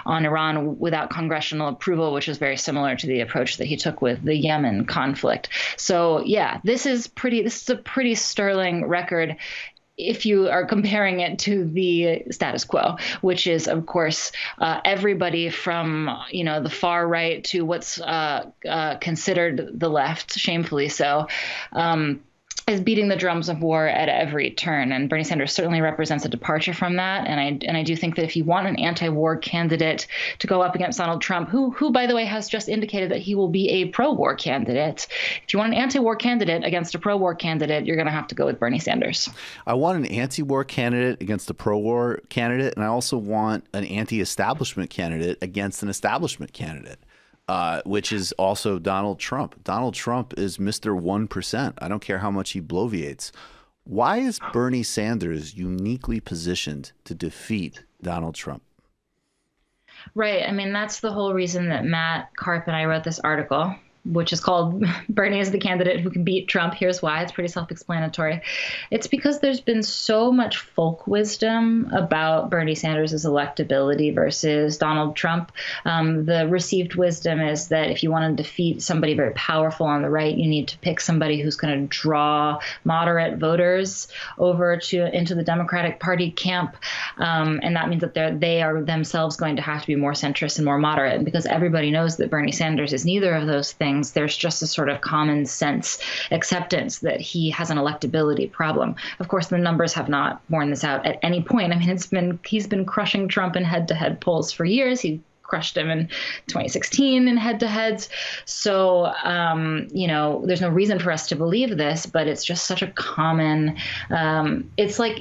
on Iran without congressional approval, which is very similar to the approach that he took with the Yemen conflict. So yeah, this is a pretty sterling record if you are comparing it to the status quo, which is, of course, everybody from, the far right to what's considered the left, shamefully so, is beating the drums of war at every turn. And Bernie Sanders certainly represents a departure from that. And I do think that if you want an anti-war candidate to go up against Donald Trump, who by the way, has just indicated that he will be a pro-war candidate, if you want an anti-war candidate against a pro-war candidate, you're going to have to go with Bernie Sanders. I want an anti-war candidate against a pro-war candidate, and I also want an anti-establishment candidate against an establishment candidate. Which is also Donald Trump. Donald Trump is Mr. 1%. I don't care how much he bloviates. Why is Bernie Sanders uniquely positioned to defeat Donald Trump? Right. I mean, that's the whole reason that Matt Karp and I wrote this article, which is called Bernie is the Candidate Who Can Beat Trump. Here's why. It's pretty self-explanatory. It's because there's been so much folk wisdom about Bernie Sanders' electability versus Donald Trump. The received wisdom is that if you want to defeat somebody very powerful on the right, you need to pick somebody who's going to draw moderate voters over into the Democratic Party camp. And that means that they are themselves going to have to be more centrist and more moderate. And because everybody knows that Bernie Sanders is neither of those things, things, there's just a sort of common sense acceptance that he has an electability problem. Of course, the numbers have not borne this out at any point. I mean, he's been crushing Trump in head-to-head polls for years. He crushed him in 2016 in head-to-heads. So, there's no reason for us to believe this, but it's just such a common, it's like,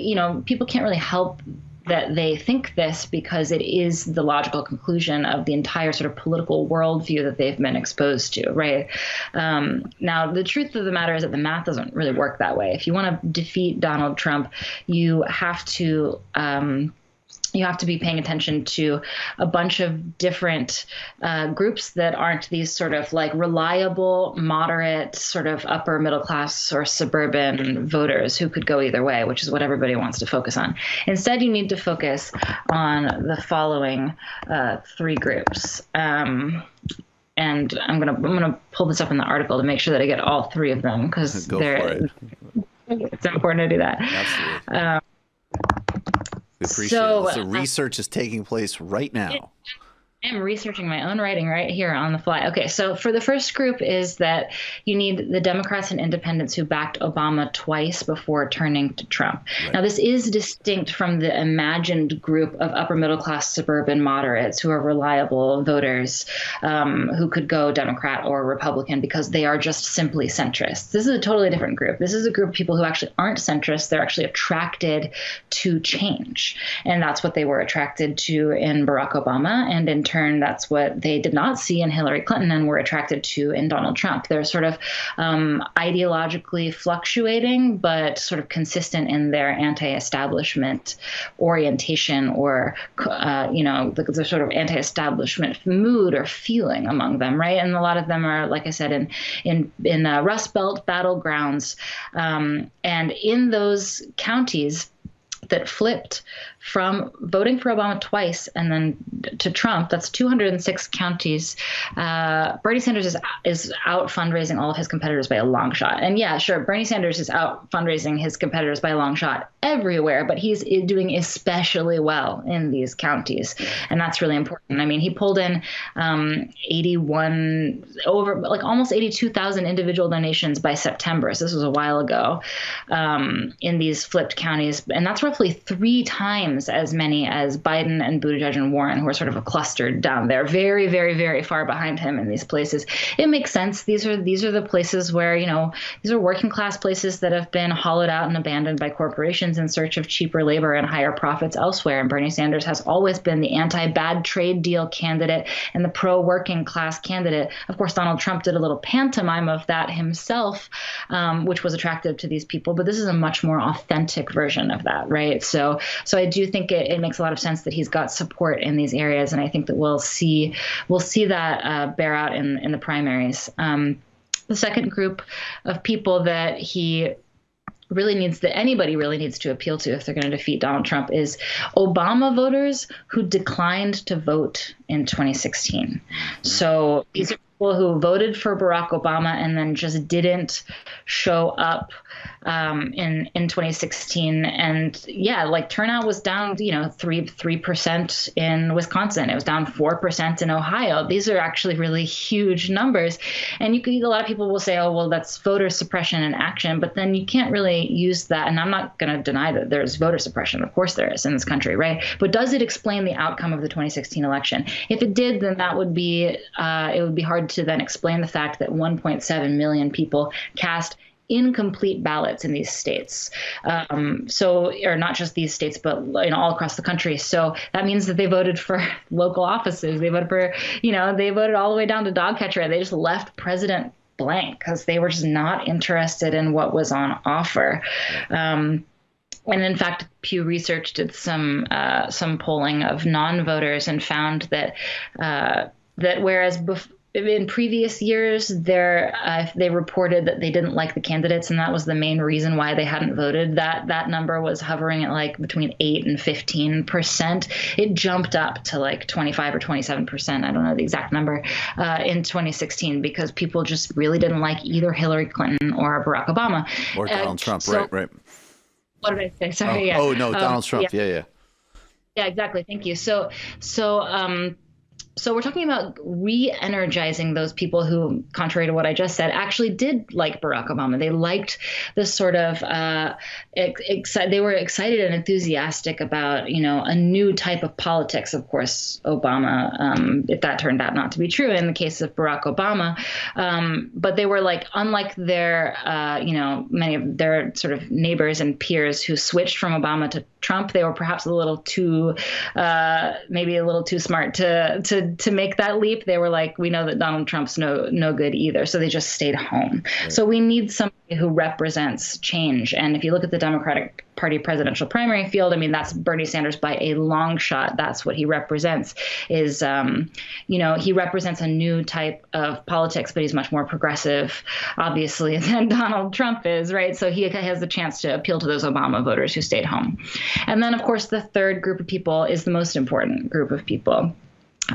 people can't really help that they think this because it is the logical conclusion of the entire sort of political worldview that they've been exposed to, right? Now, the truth of the matter is that the math doesn't really work that way. If you want to defeat Donald Trump, you have to be paying attention to a bunch of different groups that aren't these sort of like reliable, moderate, sort of upper middle class or suburban voters who could go either way, which is what everybody wants to focus on. Instead, you need to focus on the following three groups. And I'm gonna pull this up in the article to make sure that I get all three of them because it's important to do that. Absolutely. We appreciate it. So research is taking place right now. I'm researching my own writing right here on the fly. Okay, so for the first group is that you need the Democrats and independents who backed Obama twice before turning to Trump. Right. Now, this is distinct from the imagined group of upper middle class suburban moderates who are reliable voters who could go Democrat or Republican because they are just simply centrists. This is a totally different group. This is a group of people who actually aren't centrists. They're actually attracted to change. And that's what they were attracted to in Barack Obama. And in turn, that's what they did not see in Hillary Clinton and were attracted to in Donald Trump. They're sort of ideologically fluctuating, but sort of consistent in their anti-establishment orientation or, the sort of anti-establishment mood or feeling among them, right? And a lot of them are, like I said, in Rust Belt battlegrounds. And in those counties that flipped from voting for Obama twice and then to Trump, that's 206 counties. Bernie Sanders is out fundraising all of his competitors by a long shot. And yeah, sure, Bernie Sanders is out fundraising his competitors by a long shot everywhere, but he's doing especially well in these counties. And that's really important. I mean, he pulled in almost 82,000 individual donations by September. So this was a while ago in these flipped counties. And that's roughly 3 times as many as Biden and Buttigieg and Warren, who are sort of clustered down there, very, very, very far behind him in these places. It makes sense. These are the places where, these are working class places that have been hollowed out and abandoned by corporations in search of cheaper labor and higher profits elsewhere. And Bernie Sanders has always been the anti-bad trade deal candidate and the pro-working class candidate. Of course, Donald Trump did a little pantomime of that himself, which was attractive to these people. But this is a much more authentic version of that, right? So I do think it makes a lot of sense that he's got support in these areas, and I think that we'll see that bear out in the primaries. The second group of people that anybody really needs to appeal to if they're going to defeat Donald Trump is Obama voters who declined to vote in 2016. So these are people who voted for Barack Obama and then just didn't show up in 2016. And yeah, like turnout was down, 3% in Wisconsin. It was down 4% in Ohio. These are actually really huge numbers. And a lot of people will say, oh, well, that's voter suppression in action. But then you can't really use that. And I'm not going to deny that there's voter suppression. Of course there is in this country, right? But does it explain the outcome of the 2016 election? If it did, then that would be, it would be hard to then explain the fact that 1.7 million people cast incomplete ballots in these states. Or not just these states, but all across the country. So that means that they voted for local offices. They voted for, they voted all the way down to dog catcher. They just left President blank because they were just not interested in what was on offer. And in fact, Pew Research did some polling of non-voters and found that whereas in previous years, they reported that they didn't like the candidates, and that was the main reason why they hadn't voted. That number was hovering at between 8 and 15%. It jumped up to 25 or 27%. I don't know the exact number in 2016 because people just really didn't like either Hillary Clinton or Barack Obama or Donald Trump. Right. What did I say? Sorry. Donald Trump. Yeah. Yeah, exactly. Thank you. So we're talking about re-energizing those people who, contrary to what I just said, actually did like Barack Obama. They liked this sort of they were excited and enthusiastic about, a new type of politics. Of course, Obama, if that turned out not to be true in the case of Barack Obama, but they were like, unlike their, many of their sort of neighbors and peers who switched from Obama to Trump, they were perhaps maybe a little too smart to make that leap. They were like, we know that Donald Trump's no good either, so they just stayed home. Right. So we need somebody who represents change. And if you look at the Democratic Party presidential primary field, I mean, that's Bernie Sanders by a long shot. That's what he represents. Is he represents a new type of politics, but he's much more progressive, obviously, than Donald Trump is, right? So he has the chance to appeal to those Obama voters who stayed home. And then, of course, the third group of people is the most important group of people.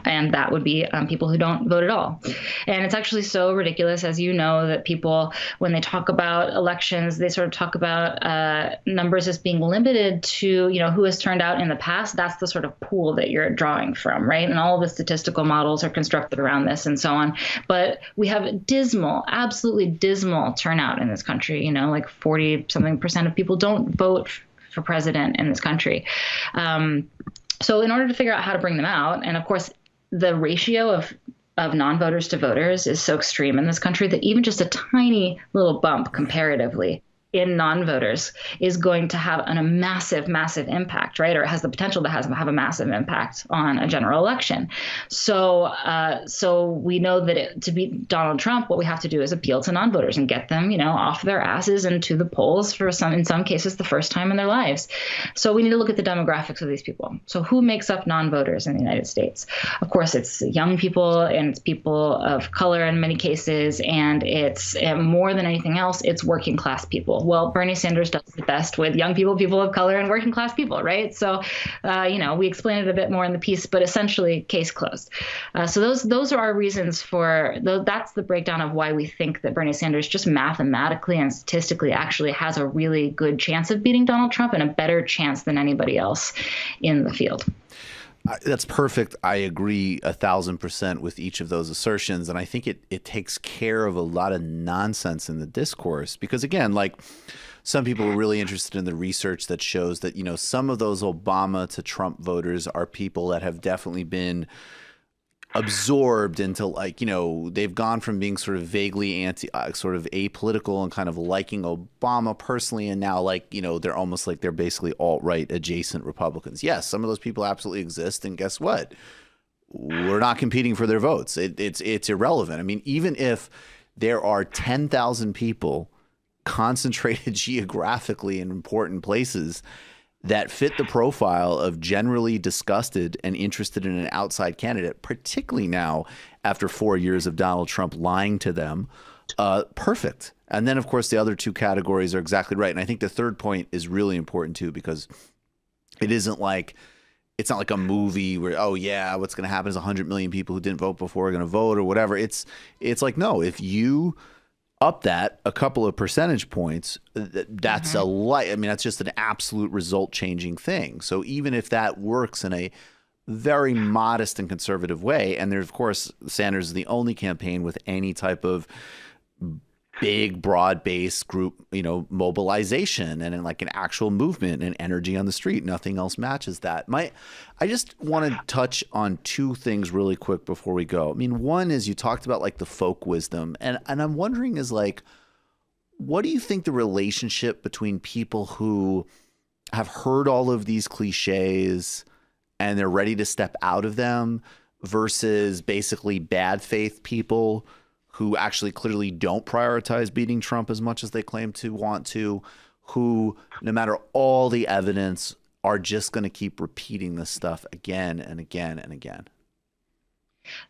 And that would be people who don't vote at all. And it's actually so ridiculous, as you know, that people, when they talk about elections, they sort of talk about numbers as being limited to, who has turned out in the past. That's the sort of pool that you're drawing from, right? And all of the statistical models are constructed around this and so on. But we have absolutely dismal turnout in this country. Like 40-something% of people don't vote for president in this country. So in order to figure out how to bring them out, and of course, the ratio of non-voters to voters is so extreme in this country that even just a tiny little bump comparatively in non-voters is going to have a massive, massive impact, right? Or it has the potential to have a massive impact on a general election. So we know that to beat Donald Trump, what we have to do is appeal to non-voters and get them, off their asses and to the polls in some cases, the first time in their lives. So we need to look at the demographics of these people. So who makes up non-voters in the United States? Of course, it's young people and it's people of color in many cases, and it's more than anything else, it's working class people. Well, Bernie Sanders does the best with young people, people of color, and working class people, right? So, we explain it a bit more in the piece, but essentially, case closed. So those are our reasons that's the breakdown of why we think that Bernie Sanders just mathematically and statistically actually has a really good chance of beating Donald Trump and a better chance than anybody else in the field. That's perfect. I agree 1,000% with each of those assertions. And I think it takes care of a lot of nonsense in the discourse because, again, like some people are really interested in the research that shows that, some of those Obama to Trump voters are people that have definitely been absorbed into they've gone from being sort of vaguely sort of apolitical and kind of liking Obama personally, and now they're almost like they're basically alt-right adjacent Republicans. Yes, some of those people absolutely exist, and guess what? We're not competing for their votes. It's irrelevant. I mean, even if there are 10,000 people concentrated geographically in important places that fit the profile of generally disgusted and interested in an outside candidate, particularly now after 4 years of Donald Trump lying to them, perfect. And then, of course, the other two categories are exactly right. And I think the third point is really important, too, because it's not like a movie where, oh, yeah, what's going to happen is 100 million people who didn't vote before are going to vote or whatever. It's like, no, if you up that a couple of percentage points, that's that's just an absolute result changing thing. So even if that works in a very modest and conservative way, and there's, of course, Sanders is the only campaign with any type of big, broad-based group, mobilization and like an actual movement and energy on the street. Nothing else matches that. I just want to touch on two things really quick before we go. I mean, one is you talked about like the folk wisdom, and I'm wondering is like, what do you think the relationship between people who have heard all of these cliches and they're ready to step out of them versus basically bad faith people who actually clearly don't prioritize beating Trump as much as they claim to want to, who, no matter all the evidence, are just going to keep repeating this stuff again and again and again?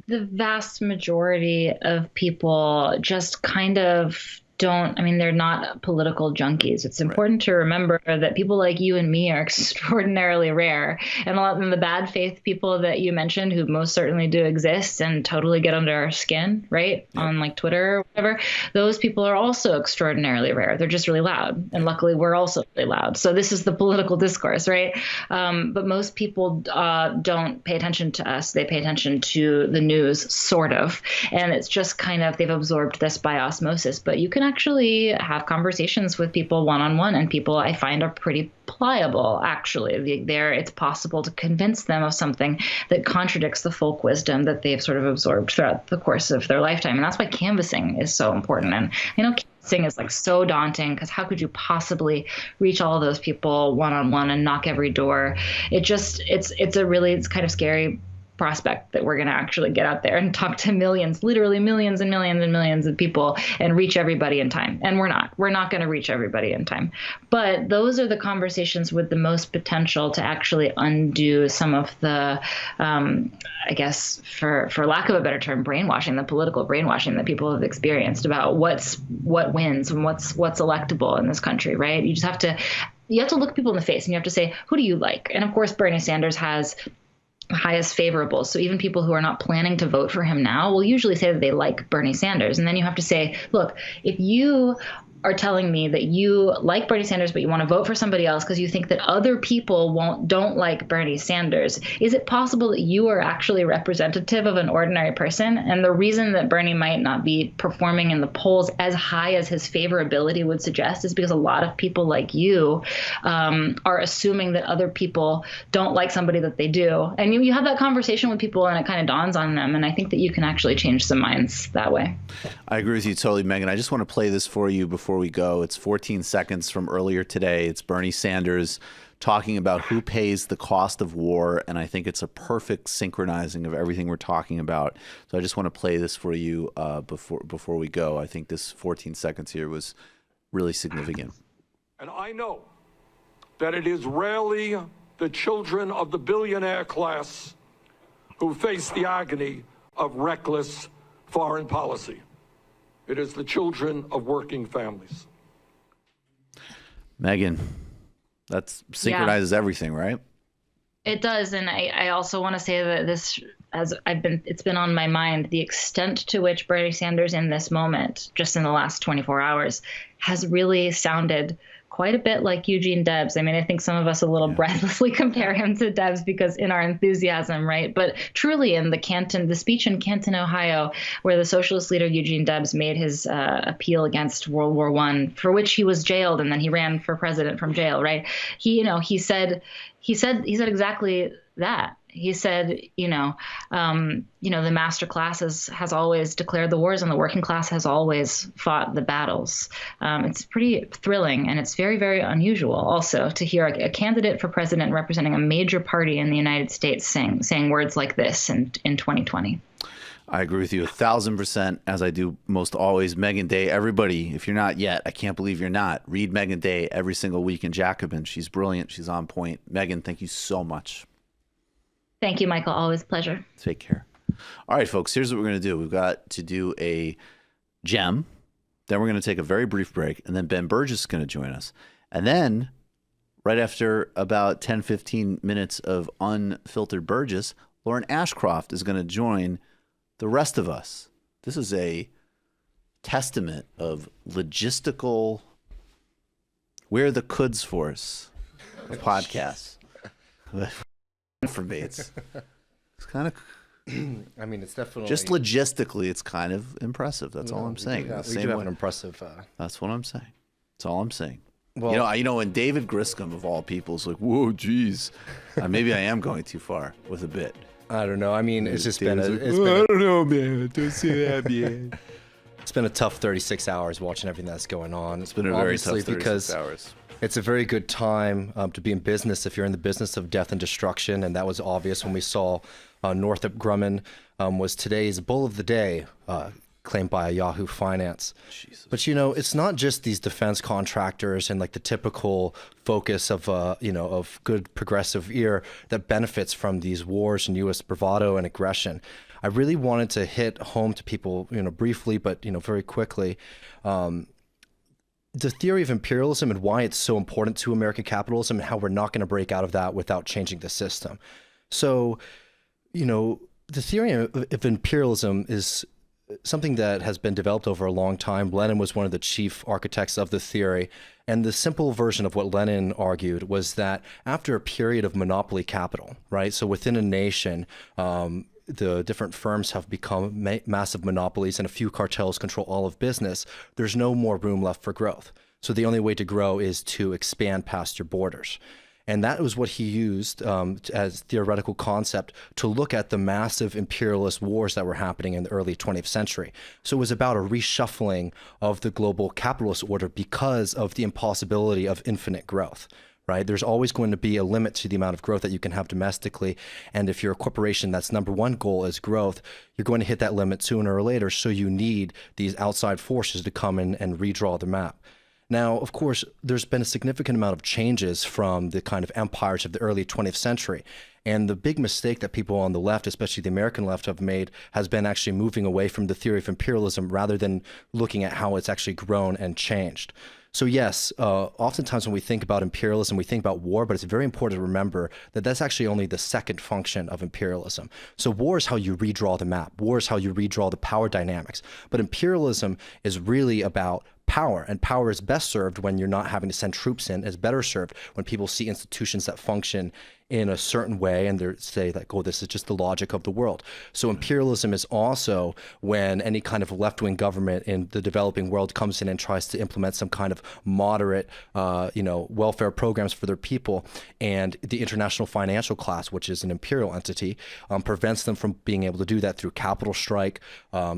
The vast majority of people just kind of they're not political junkies. It's important to remember that people like you and me are extraordinarily rare. And a lot of the bad faith people that you mentioned, who most certainly do exist and totally get under our skin, right? Yep. On like Twitter or whatever, those people are also extraordinarily rare. They're just really loud. And luckily we're also really loud. So this is the political discourse, right? But most people don't pay attention to us. They pay attention to the news, sort of. And it's just kind of, they've absorbed this by osmosis. But you can actually have conversations with people one-on-one, and people I find are pretty pliable, actually. It's possible to convince them of something that contradicts the folk wisdom that they've sort of absorbed throughout the course of their lifetime. And that's why canvassing is so important. And canvassing is like so daunting, because how could you possibly reach all of those people one-on-one and knock every door? It's kind of scary prospect that we're going to actually get out there and talk to millions, literally millions and millions and millions of people, and reach everybody in time. And we're not going to reach everybody in time. But those are the conversations with the most potential to actually undo some of the, I guess, for lack of a better term, brainwashing, the political brainwashing that people have experienced about what wins and what's electable in this country, right? You have to look people in the face and you have to say, who do you like? And of course, Bernie Sanders has highest favorables. So even people who are not planning to vote for him now will usually say that they like Bernie Sanders. And then you have to say, look, if you are telling me that you like Bernie Sanders, but you want to vote for somebody else because you think that other people don't like Bernie Sanders, is it possible that you are actually representative of an ordinary person? And the reason that Bernie might not be performing in the polls as high as his favorability would suggest is because a lot of people like you are assuming that other people don't like somebody that they do. And you have that conversation with people and it kind of dawns on them. And I think that you can actually change some minds that way. I agree with you totally, Megan. I just want to play this for you before we go. It's 14 seconds from earlier today. It's Bernie Sanders talking about who pays the cost of war, and I think it's a perfect synchronizing of everything we're talking about. So I just want to play this for you before we go. I think this 14 seconds here was really significant. And I know that it is rarely the children of the billionaire class who face the agony of reckless foreign policy. It is the children of working families. Megan, that synchronizes everything, right? It does. And I also want to say that it's been on my mind, the extent to which Bernie Sanders in this moment, just in the last 24 hours, has really sounded quite a bit like Eugene Debs. I mean, I think some of us a little breathlessly compare him to Debs because in our enthusiasm, right? But truly in the speech in Canton, Ohio, where the socialist leader Eugene Debs made his appeal against World War I, for which he was jailed and then he ran for president from jail, right? He said exactly that. He said, the master class has always declared the wars and the working class has always fought the battles. It's pretty thrilling, and it's very, very unusual also to hear a candidate for president representing a major party in the United States saying words like this in 2020. I agree with you 1,000%, as I do most always. Meagan Day, everybody, if you're not yet, I can't believe you're not. Read Meagan Day every single week in Jacobin. She's brilliant. She's on point. Meagan, thank you so much. Thank you, Michael. Always a pleasure. Take care. All right, folks, here's what we're going to do. We've got to do a gem. Then we're going to take a very brief break. And then Ben Burgis is going to join us. And then right after about 10, 15 minutes of unfiltered Burgis, Lauren Ashcraft is going to join the rest of us. This is a testament of logistical, we're the Kuds Force of podcasts. For me, it's kind of, I mean, it's definitely just logistically, it's kind of impressive. That's all I'm saying. We do have an impressive. That's what I'm saying. That's all I'm saying. Well, and David Griscom of all people is like, whoa, geez, maybe I am going too far with a bit. I don't know. I mean, it's just been. I don't know, man. Don't say that, man. It's been a tough 36 hours watching everything that's going on. It's been a very tough 36 hours. It's a very good time to be in business if you're in the business of death and destruction, and that was obvious when we saw Northrop Grumman was today's bull of the day, claimed by Yahoo Finance. Jesus. But it's not just these defense contractors and like the typical focus of of good progressive ear that benefits from these wars and U.S. bravado and aggression. I really wanted to hit home to people, briefly, but very quickly. the theory of imperialism and why it's so important to American capitalism and how we're not going to break out of that without changing the system. So, the theory of imperialism is something that has been developed over a long time. Lenin was one of the chief architects of the theory. And the simple version of what Lenin argued was that after a period of monopoly capital, right? So within a nation, the different firms have become massive monopolies and a few cartels control all of business. There's no more room left for growth. So the only way to grow is to expand past your borders. And that was what he used as theoretical concept to look at the massive imperialist wars that were happening in the early 20th century. So it was about a reshuffling of the global capitalist order because of the impossibility of infinite growth, right? There's always going to be a limit to the amount of growth that you can have domestically. And if you're a corporation that's number one goal is growth, you're going to hit that limit sooner or later. So you need these outside forces to come in and redraw the map. Now, of course, there's been a significant amount of changes from the kind of empires of the early 20th century. And the big mistake that people on the left, especially the American left, have made has been actually moving away from the theory of imperialism rather than looking at how it's actually grown and changed. So yes, oftentimes when we think about imperialism, we think about war, but it's very important to remember that that's actually only the second function of imperialism. So war is how you redraw the map. War is how you redraw the power dynamics. But imperialism is really about power, and power is best served when you're not having to send troops in. It's better served when people see institutions that function in a certain way and they say like, oh, this is just the logic of the world. So imperialism is also when any kind of left-wing government in the developing world comes in and tries to implement some kind of moderate, welfare programs for their people, and the international financial class, which is an imperial entity, prevents them from being able to do that through capital strike,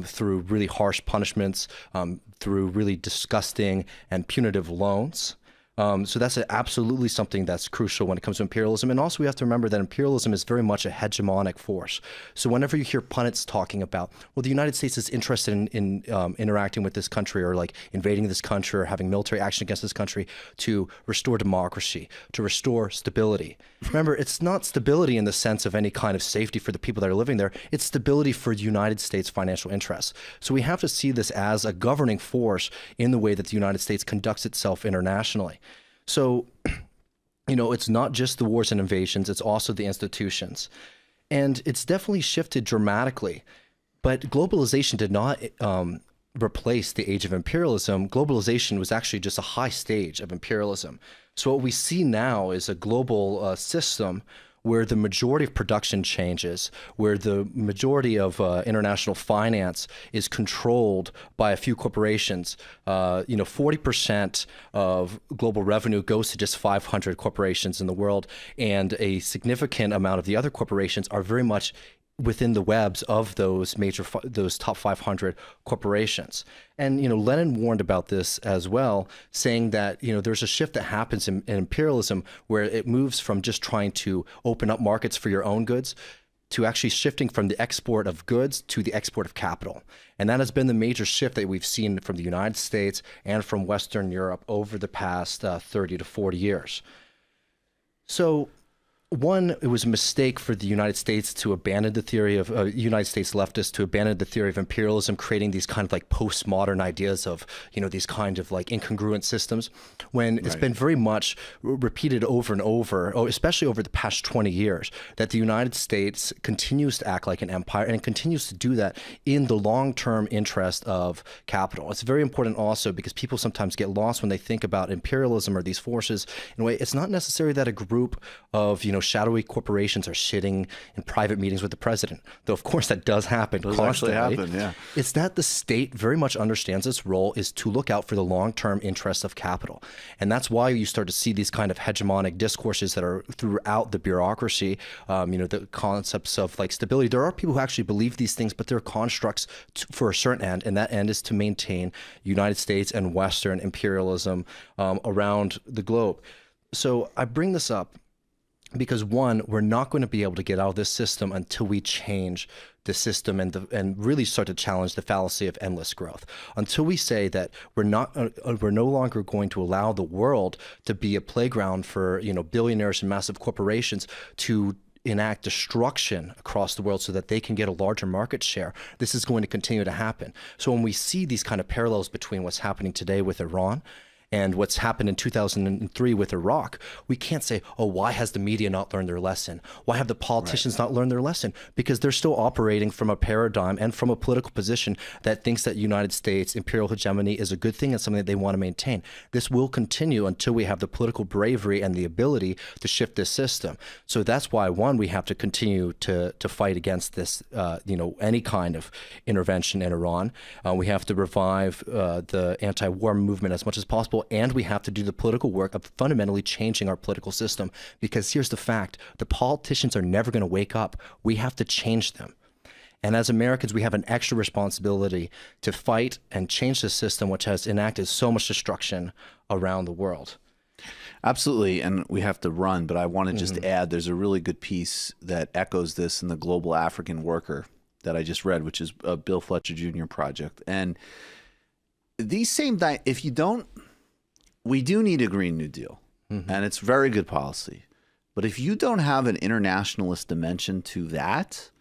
through really harsh punishments, through really disgusting and punitive loans. So that's absolutely something that's crucial when it comes to imperialism. And also we have to remember that imperialism is very much a hegemonic force. So whenever you hear pundits talking about, well, the United States is interested in interacting with this country or like invading this country or having military action against this country to restore democracy, to restore stability. Remember, it's not stability in the sense of any kind of safety for the people that are living there. It's stability for the United States financial interests. So we have to see this as a governing force in the way that the United States conducts itself internationally. So, it's not just the wars and invasions, it's also the institutions. And it's definitely shifted dramatically. But globalization did not replace the age of imperialism. Globalization was actually just a high stage of imperialism. So what we see now is a global system where the majority of production changes, where the majority of international finance is controlled by a few corporations. 40% of global revenue goes to just 500 corporations in the world, and a significant amount of the other corporations are very much within the webs of those top 500 corporations. And, Lenin warned about this as well, saying that, there's a shift that happens in imperialism where it moves from just trying to open up markets for your own goods to actually shifting from the export of goods to the export of capital. And that has been the major shift that we've seen from the United States and from Western Europe over the past 30 to 40 years. So, one, it was a mistake for the United States to abandon the theory of United States leftists to abandon the theory of imperialism, creating these kind of like postmodern ideas of, these kind of like incongruent systems, when it's been very much repeated over and over, especially over the past 20 years, that the United States continues to act like an empire and it continues to do that in the long-term interest of capital. It's very important also because people sometimes get lost when they think about imperialism or these forces. In a way, it's not necessarily that a group of, shadowy corporations are sitting in private meetings with the president, though of course that does happen constantly. Happen, yeah. It's that the state very much understands its role is to look out for the long-term interests of capital. And that's why you start to see these kind of hegemonic discourses that are throughout the bureaucracy, the concepts of like stability. There are people who actually believe these things, but they're constructs for a certain end, and that end is to maintain United States and Western imperialism around the globe. So I bring this up because one, we're not going to be able to get out of this system until we change the system and really start to challenge the fallacy of endless growth. Until we say that we're no longer going to allow the world to be a playground for billionaires and massive corporations to enact destruction across the world so that they can get a larger market share, this is going to continue to happen. So when we see these kind of parallels between what's happening today with Iran And what's happened in 2003 with Iraq, we can't say, oh, why has the media not learned their lesson? Why have the politicians not learned their lesson? Because they're still operating from a paradigm and from a political position that thinks that United States imperial hegemony is a good thing and something that they want to maintain. This will continue until we have the political bravery and the ability to shift this system. So that's why, one, we have to continue to fight against this, any kind of intervention in Iran. We have to revive the anti-war movement as much as possible, and we have to do the political work of fundamentally changing our political system. Because here's the fact: the politicians are never going to wake up. We have to change them. And as Americans, we have an extra responsibility to fight and change the system, which has enacted so much destruction around the world. Absolutely, and we have to run, but I want to just add, there's a really good piece that echoes this in the Global African Worker that I just read, which is a Bill Fletcher Jr. project. And these same, we do need a Green New Deal, and it's very good policy. But if you don't have an internationalist dimension to that,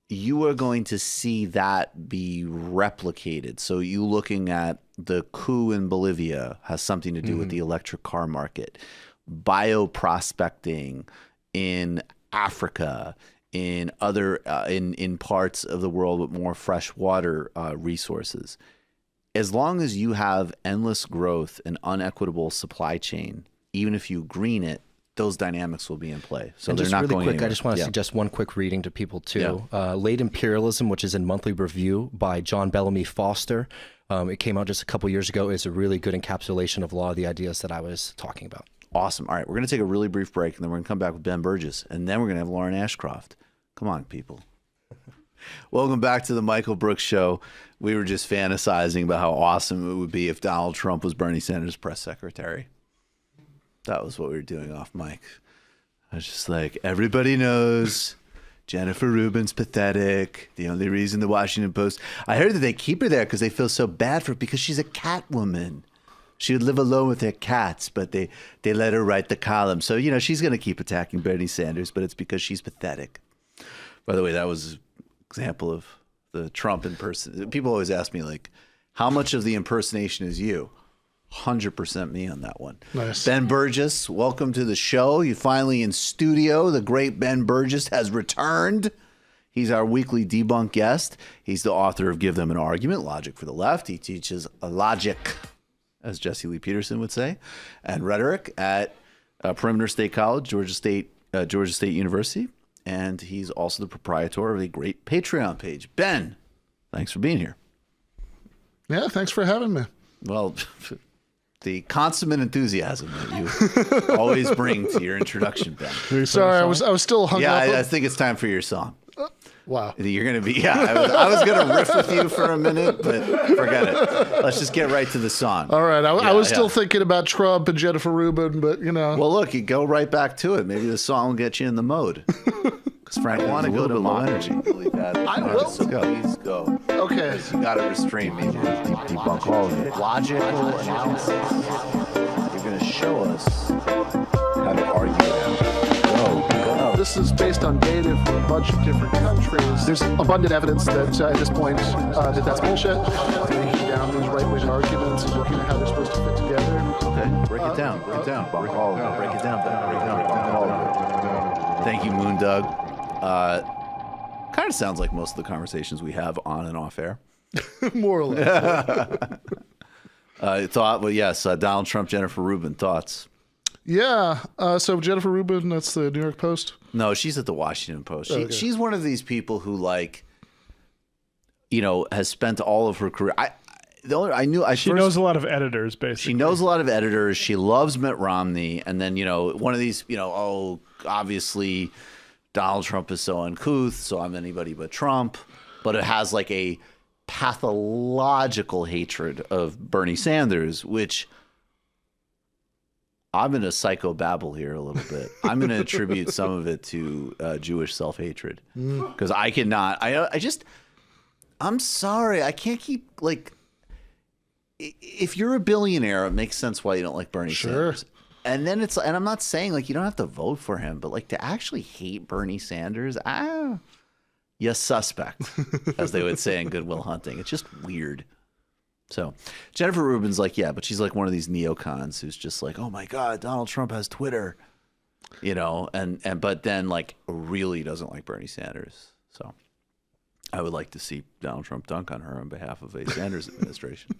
you are going to see that be replicated. So you looking at the coup in Bolivia has something to do with the electric car market, bioprospecting in Africa, in other in parts of the world with more fresh water resources. As long as you have endless growth and unequitable supply chain, even if you green it, those dynamics will be in play. So and they're just not really going quick, anywhere. I just want to suggest one quick reading to people too. Late Imperialism, which is in Monthly Review by John Bellamy Foster. It came out just a couple years ago. It's a really good encapsulation of a lot of the ideas that I was talking about. Awesome. All right, we're going to take a really brief break, and then we're going to come back with Ben Burgis, and then we're going to have Lauren Ashcraft. Come on, people. Welcome back to the Michael Brooks Show. We were just fantasizing about how awesome it would be if Donald Trump was Bernie Sanders' press secretary. That was what we were doing off mic. I was just like, everybody knows Jennifer Rubin's pathetic. The only reason the Washington Post... I heard that they keep her there because they feel so bad for her because she's a cat woman. She would live alone with her cats, but they let her write the column. So, she's going to keep attacking Bernie Sanders, but it's because she's pathetic. By the way, that was an example of the Trump impersonation. People always ask me, like, how much of the impersonation is you? 100% me on that one. Nice. Ben Burgis, welcome to the show. You're finally in studio. The great Ben Burgis has returned. He's our weekly debunk guest. He's the author of Give Them an Argument, Logic for the Left. He teaches logic, as Jesse Lee Peterson would say, and rhetoric at Perimeter State College, Georgia State University. And he's also the proprietor of a great Patreon page. Ben, thanks for being here. Yeah, thanks for having me. Well, the consummate enthusiasm that you always bring to your introduction, Ben. Sorry, I was still hung up. Yeah, I think it's time for your song. Wow. You're going to be, I was going to riff with you for a minute, but forget it. Let's just get right to the song. All right. I was still thinking about Trump and Jennifer Rubin, but Well, look, you go right back to it. Maybe the song will get you in the mode. Because Frank, I want to go to low energy. Really bad. I will. Let's go. Please go. Okay. You got to restrain me. Debunk all of it. Logical analysis. You're going to show us how to argue that. Go. This is based on data from a bunch of different countries. There's abundant evidence that at this point that's bullshit. Breaking down these right-wing arguments and looking at how they're supposed to fit together. Okay, break it down. Break it down. Break it down. Thank you, Moondog. Kind of sounds like most of the conversations we have on and off air. More or less. Donald Trump, Jennifer Rubin, thoughts? Yeah. So Jennifer Rubin, that's the New York Post? No, she's at the Washington Post. She's one of these people who, has spent all of her career. She knows a lot of editors, basically. She knows a lot of editors. She loves Mitt Romney. And then, one of these, obviously Donald Trump is so uncouth, so I'm anybody but Trump. But it has like a pathological hatred of Bernie Sanders, which I'm going to psychobabble here a little bit. I'm going to attribute some of it to Jewish self-hatred. Because I cannot, I'm sorry. I can't keep, if you're a billionaire, it makes sense why you don't like Bernie Sanders. And then and I'm not saying you don't have to vote for him, but to actually hate Bernie Sanders, you're suspect, as they would say in Good Will Hunting. It's just weird. So Jennifer Rubin's like, yeah, but she's like one of these neocons who's just like, oh my God, Donald Trump has Twitter, you know, and but then like really doesn't like Bernie Sanders. So I would like to see Donald Trump dunk on her on behalf of a Sanders administration.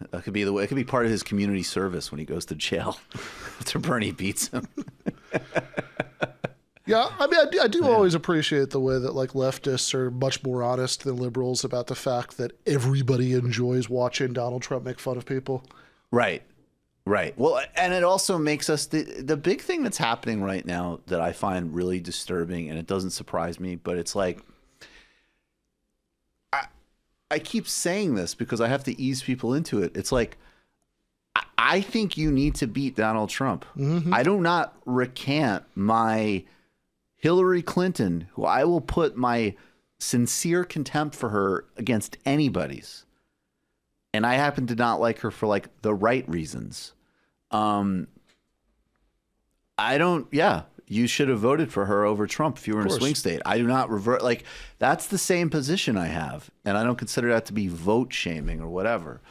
That could be the way. It could be part of his community service when he goes to jail after Bernie beats him. Yeah, I mean, I do always appreciate the way that like leftists are much more honest than liberals about the fact that everybody enjoys watching Donald Trump make fun of people. Right. Well, and it also makes us the big thing that's happening right now that I find really disturbing, and it doesn't surprise me, but it's like I keep saying this because I have to ease people into it. It's like I think you need to beat Donald Trump. Mm-hmm. I do not recant my Hillary Clinton, who I will put my sincere contempt for her against anybody's. And I happen to not like her for like the right reasons. You should have voted for her over Trump if you were in a swing state. I do not revert. Like, that's the same position I have. And I don't consider that to be vote shaming or whatever.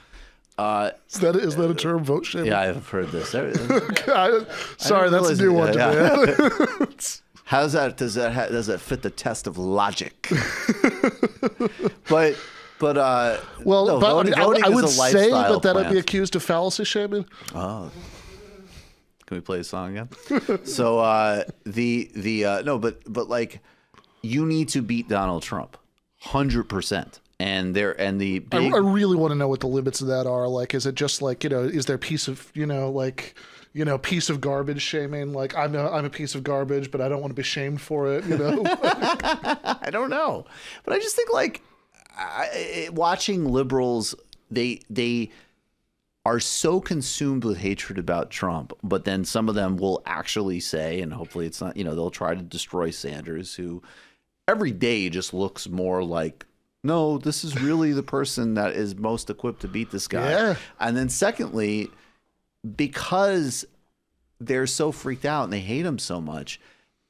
Is that a term, vote shaming? Yeah, I've heard this. Sorry, that's a new one to me. How's that? Does that fit the test of logic? But I would say that I'd be accused of fallacy shaming. Oh, can we play a song again? So but like you need to beat Donald Trump 100%. And I really want to know what the limits of that are. Like, is it just like, is there piece of piece of garbage shaming? Like, I'm a piece of garbage, but I don't want to be shamed for it. I don't know, but I just think like watching liberals, they are so consumed with hatred about Trump, but then some of them will actually say, and hopefully it's not, they'll try to destroy Sanders, who every day just looks more like, no, this is really the person that is most equipped to beat this guy. Yeah. And then secondly, because they're so freaked out and they hate him so much,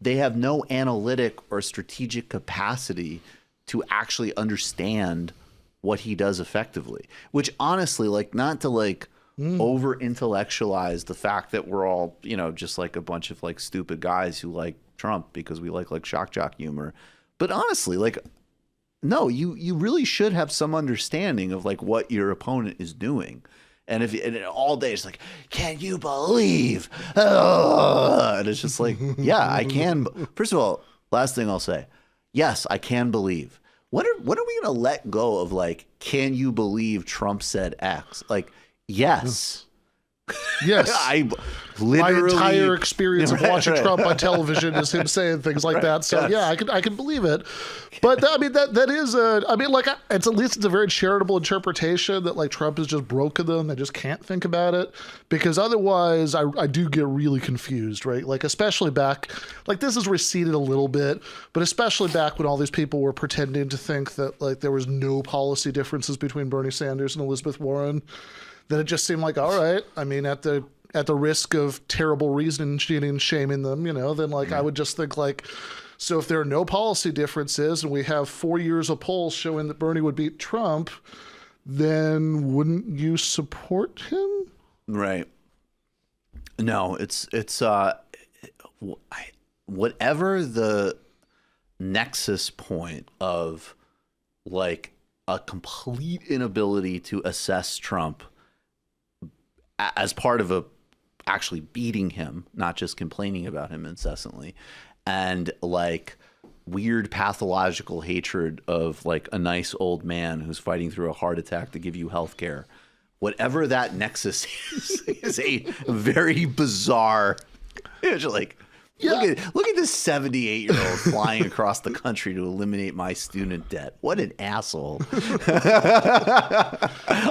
they have no analytic or strategic capacity to actually understand what he does effectively, which honestly, like, not to like over intellectualize the fact that we're all, just like a bunch of like stupid guys who like Trump because we like shock jock humor. But honestly, like, no, you really should have some understanding of like what your opponent is doing. And all day it's like, can you believe? And it's just like, yeah, I can. First of all, last thing I'll say, yes, I can believe. When are we going to let go of like, can you believe Trump said X? Like, yes. Yes. I literally, my entire experience of watching Trump on television is him saying things like that. So yeah, I can believe it. But that is it's at least it's a very charitable interpretation that like Trump has just broken them. They just can't think about it, because otherwise I do get really confused, right? Like, especially back, like, this has receded a little bit, but especially back when all these people were pretending to think that like there was no policy differences between Bernie Sanders and Elizabeth Warren. Then it just seemed like, all right, I mean, at the risk of terrible reasoning and shaming them, then like I would just think like, so if there are no policy differences and we have 4 years of polls showing that Bernie would beat Trump, then wouldn't you support him? Right. No, it's whatever the nexus point of like a complete inability to assess Trump as part of actually beating him, not just complaining about him incessantly, and like weird pathological hatred of like a nice old man who's fighting through a heart attack to give you health care. Whatever that nexus is a very bizarre, it's like, yeah. Look at this 78-year-old flying across the country to eliminate my student debt. What an asshole.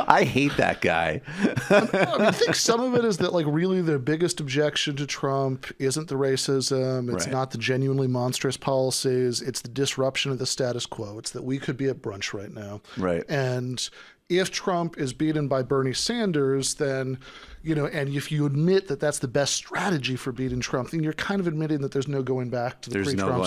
I hate that guy. I think some of it is that like really their biggest objection to Trump isn't the racism. It's not the genuinely monstrous policies. It's the disruption of the status quo. It's that we could be at brunch right now. Right. And if Trump is beaten by Bernie Sanders, then, and if you admit that that's the best strategy for beating Trump, then you're kind of admitting that there's no going back to the pre-Trump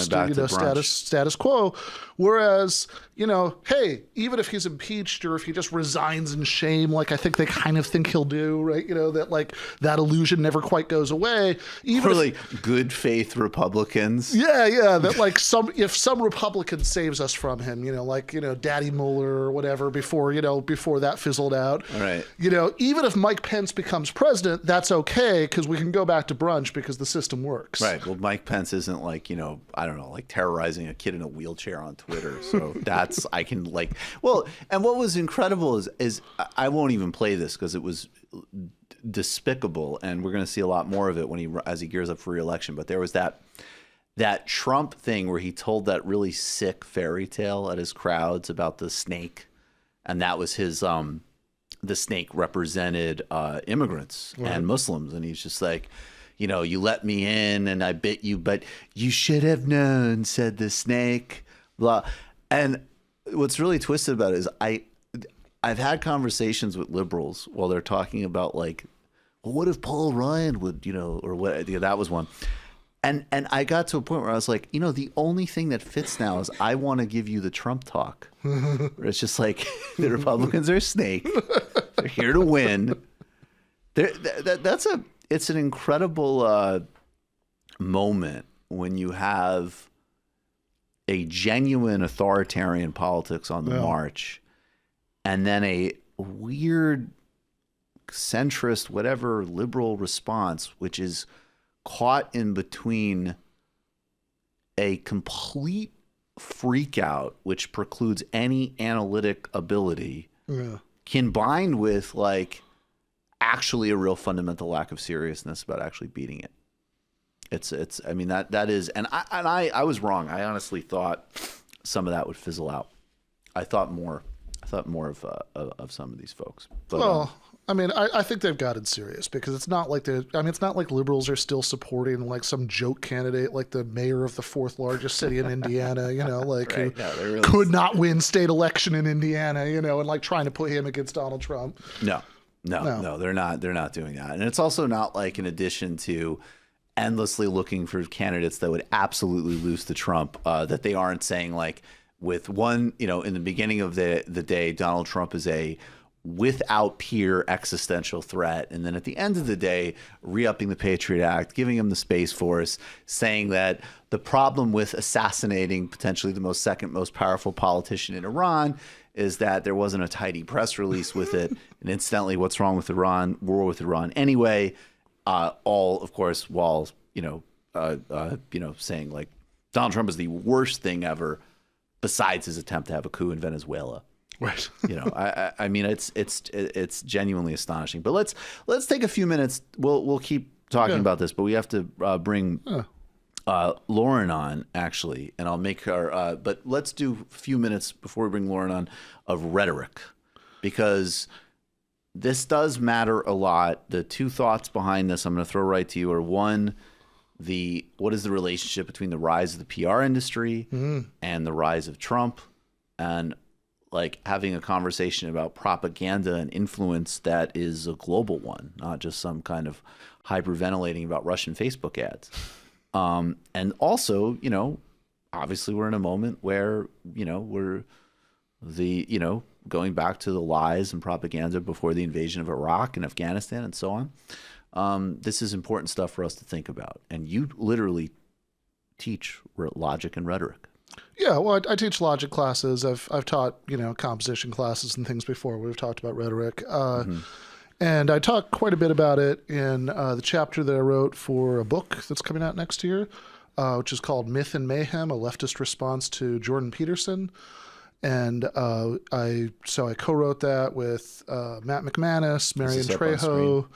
status quo. Whereas, hey, even if he's impeached or if he just resigns in shame, like I think they kind of think he'll do, right? That like that illusion never quite goes away. Even good faith Republicans. Yeah. That like if some Republican saves us from him, Daddy Mueller or whatever before that fizzled out. Right. Even if Mike Pence becomes president, that's okay because we can go back to brunch because the system works. Right. Well, Mike Pence isn't like, I don't know, like terrorizing a kid in a wheelchair on Twitter. So that's, I can like, well, and what was incredible is I won't even play this because it was despicable, and we're going to see a lot more of it as he gears up for re-election. But there was that Trump thing where he told that really sick fairy tale at his crowds about the snake, and that was his the snake represented immigrants and Muslims, and he's just like, you let me in and I bit you, but you should have known, said the snake. Blah. And what's really twisted about it is I've had conversations with liberals while they're talking about like, well, what if Paul Ryan would, or what? That was one. And I got to a point where I was like, the only thing that fits now is I want to give you the Trump talk. It's just like the Republicans are a snake. They're here to win. It's an incredible moment when you have a genuine authoritarian politics on the march, and then a weird centrist, whatever, liberal response, which is caught in between a complete freak out, which precludes any analytic ability, combined with like actually a real fundamental lack of seriousness about actually beating it. I mean, that is, and I was wrong. I honestly thought some of that would fizzle out. I thought more of some of these folks. But, I think they've gotten serious because it's not like liberals are still supporting like some joke candidate like the mayor of the fourth largest city in Indiana, who could not win state election in Indiana, and like trying to put him against Donald Trump. No, they're not doing that. And it's also not like in addition to endlessly looking for candidates that would absolutely lose to Trump, that they aren't saying like with one, in the beginning of the day, Donald Trump is a without peer existential threat. And then at the end of the day, re-upping the Patriot Act, giving him the Space Force, saying that the problem with assassinating potentially the second most powerful politician in Iran is that there wasn't a tidy press release with it. And incidentally, what's wrong with Iran? War with Iran anyway. All, of course, while, saying like Donald Trump is the worst thing ever besides his attempt to have a coup in Venezuela. Right. I mean, it's genuinely astonishing. But let's take a few minutes. We'll keep talking about this, but we have to bring Lauren on actually, and I'll make her. But let's do a few minutes before we bring Lauren on of rhetoric, because this does matter a lot. The two thoughts behind this I'm going to throw right to you are one, what is the relationship between the rise of the PR industry and the rise of Trump, and like having a conversation about propaganda and influence that is a global one, not just some kind of hyperventilating about Russian Facebook ads. And also, obviously we're in a moment where, we're going back to the lies and propaganda before the invasion of Iraq and Afghanistan and so on. This is important stuff for us to think about. And you literally teach logic and rhetoric. Yeah, well, I teach logic classes. I've taught, composition classes and things before. We've talked about rhetoric. And I talk quite a bit about it in the chapter that I wrote for a book that's coming out next year, which is called Myth and Mayhem, a leftist response to Jordan Peterson. And I co-wrote that with Matt McManus, Marion Trejo,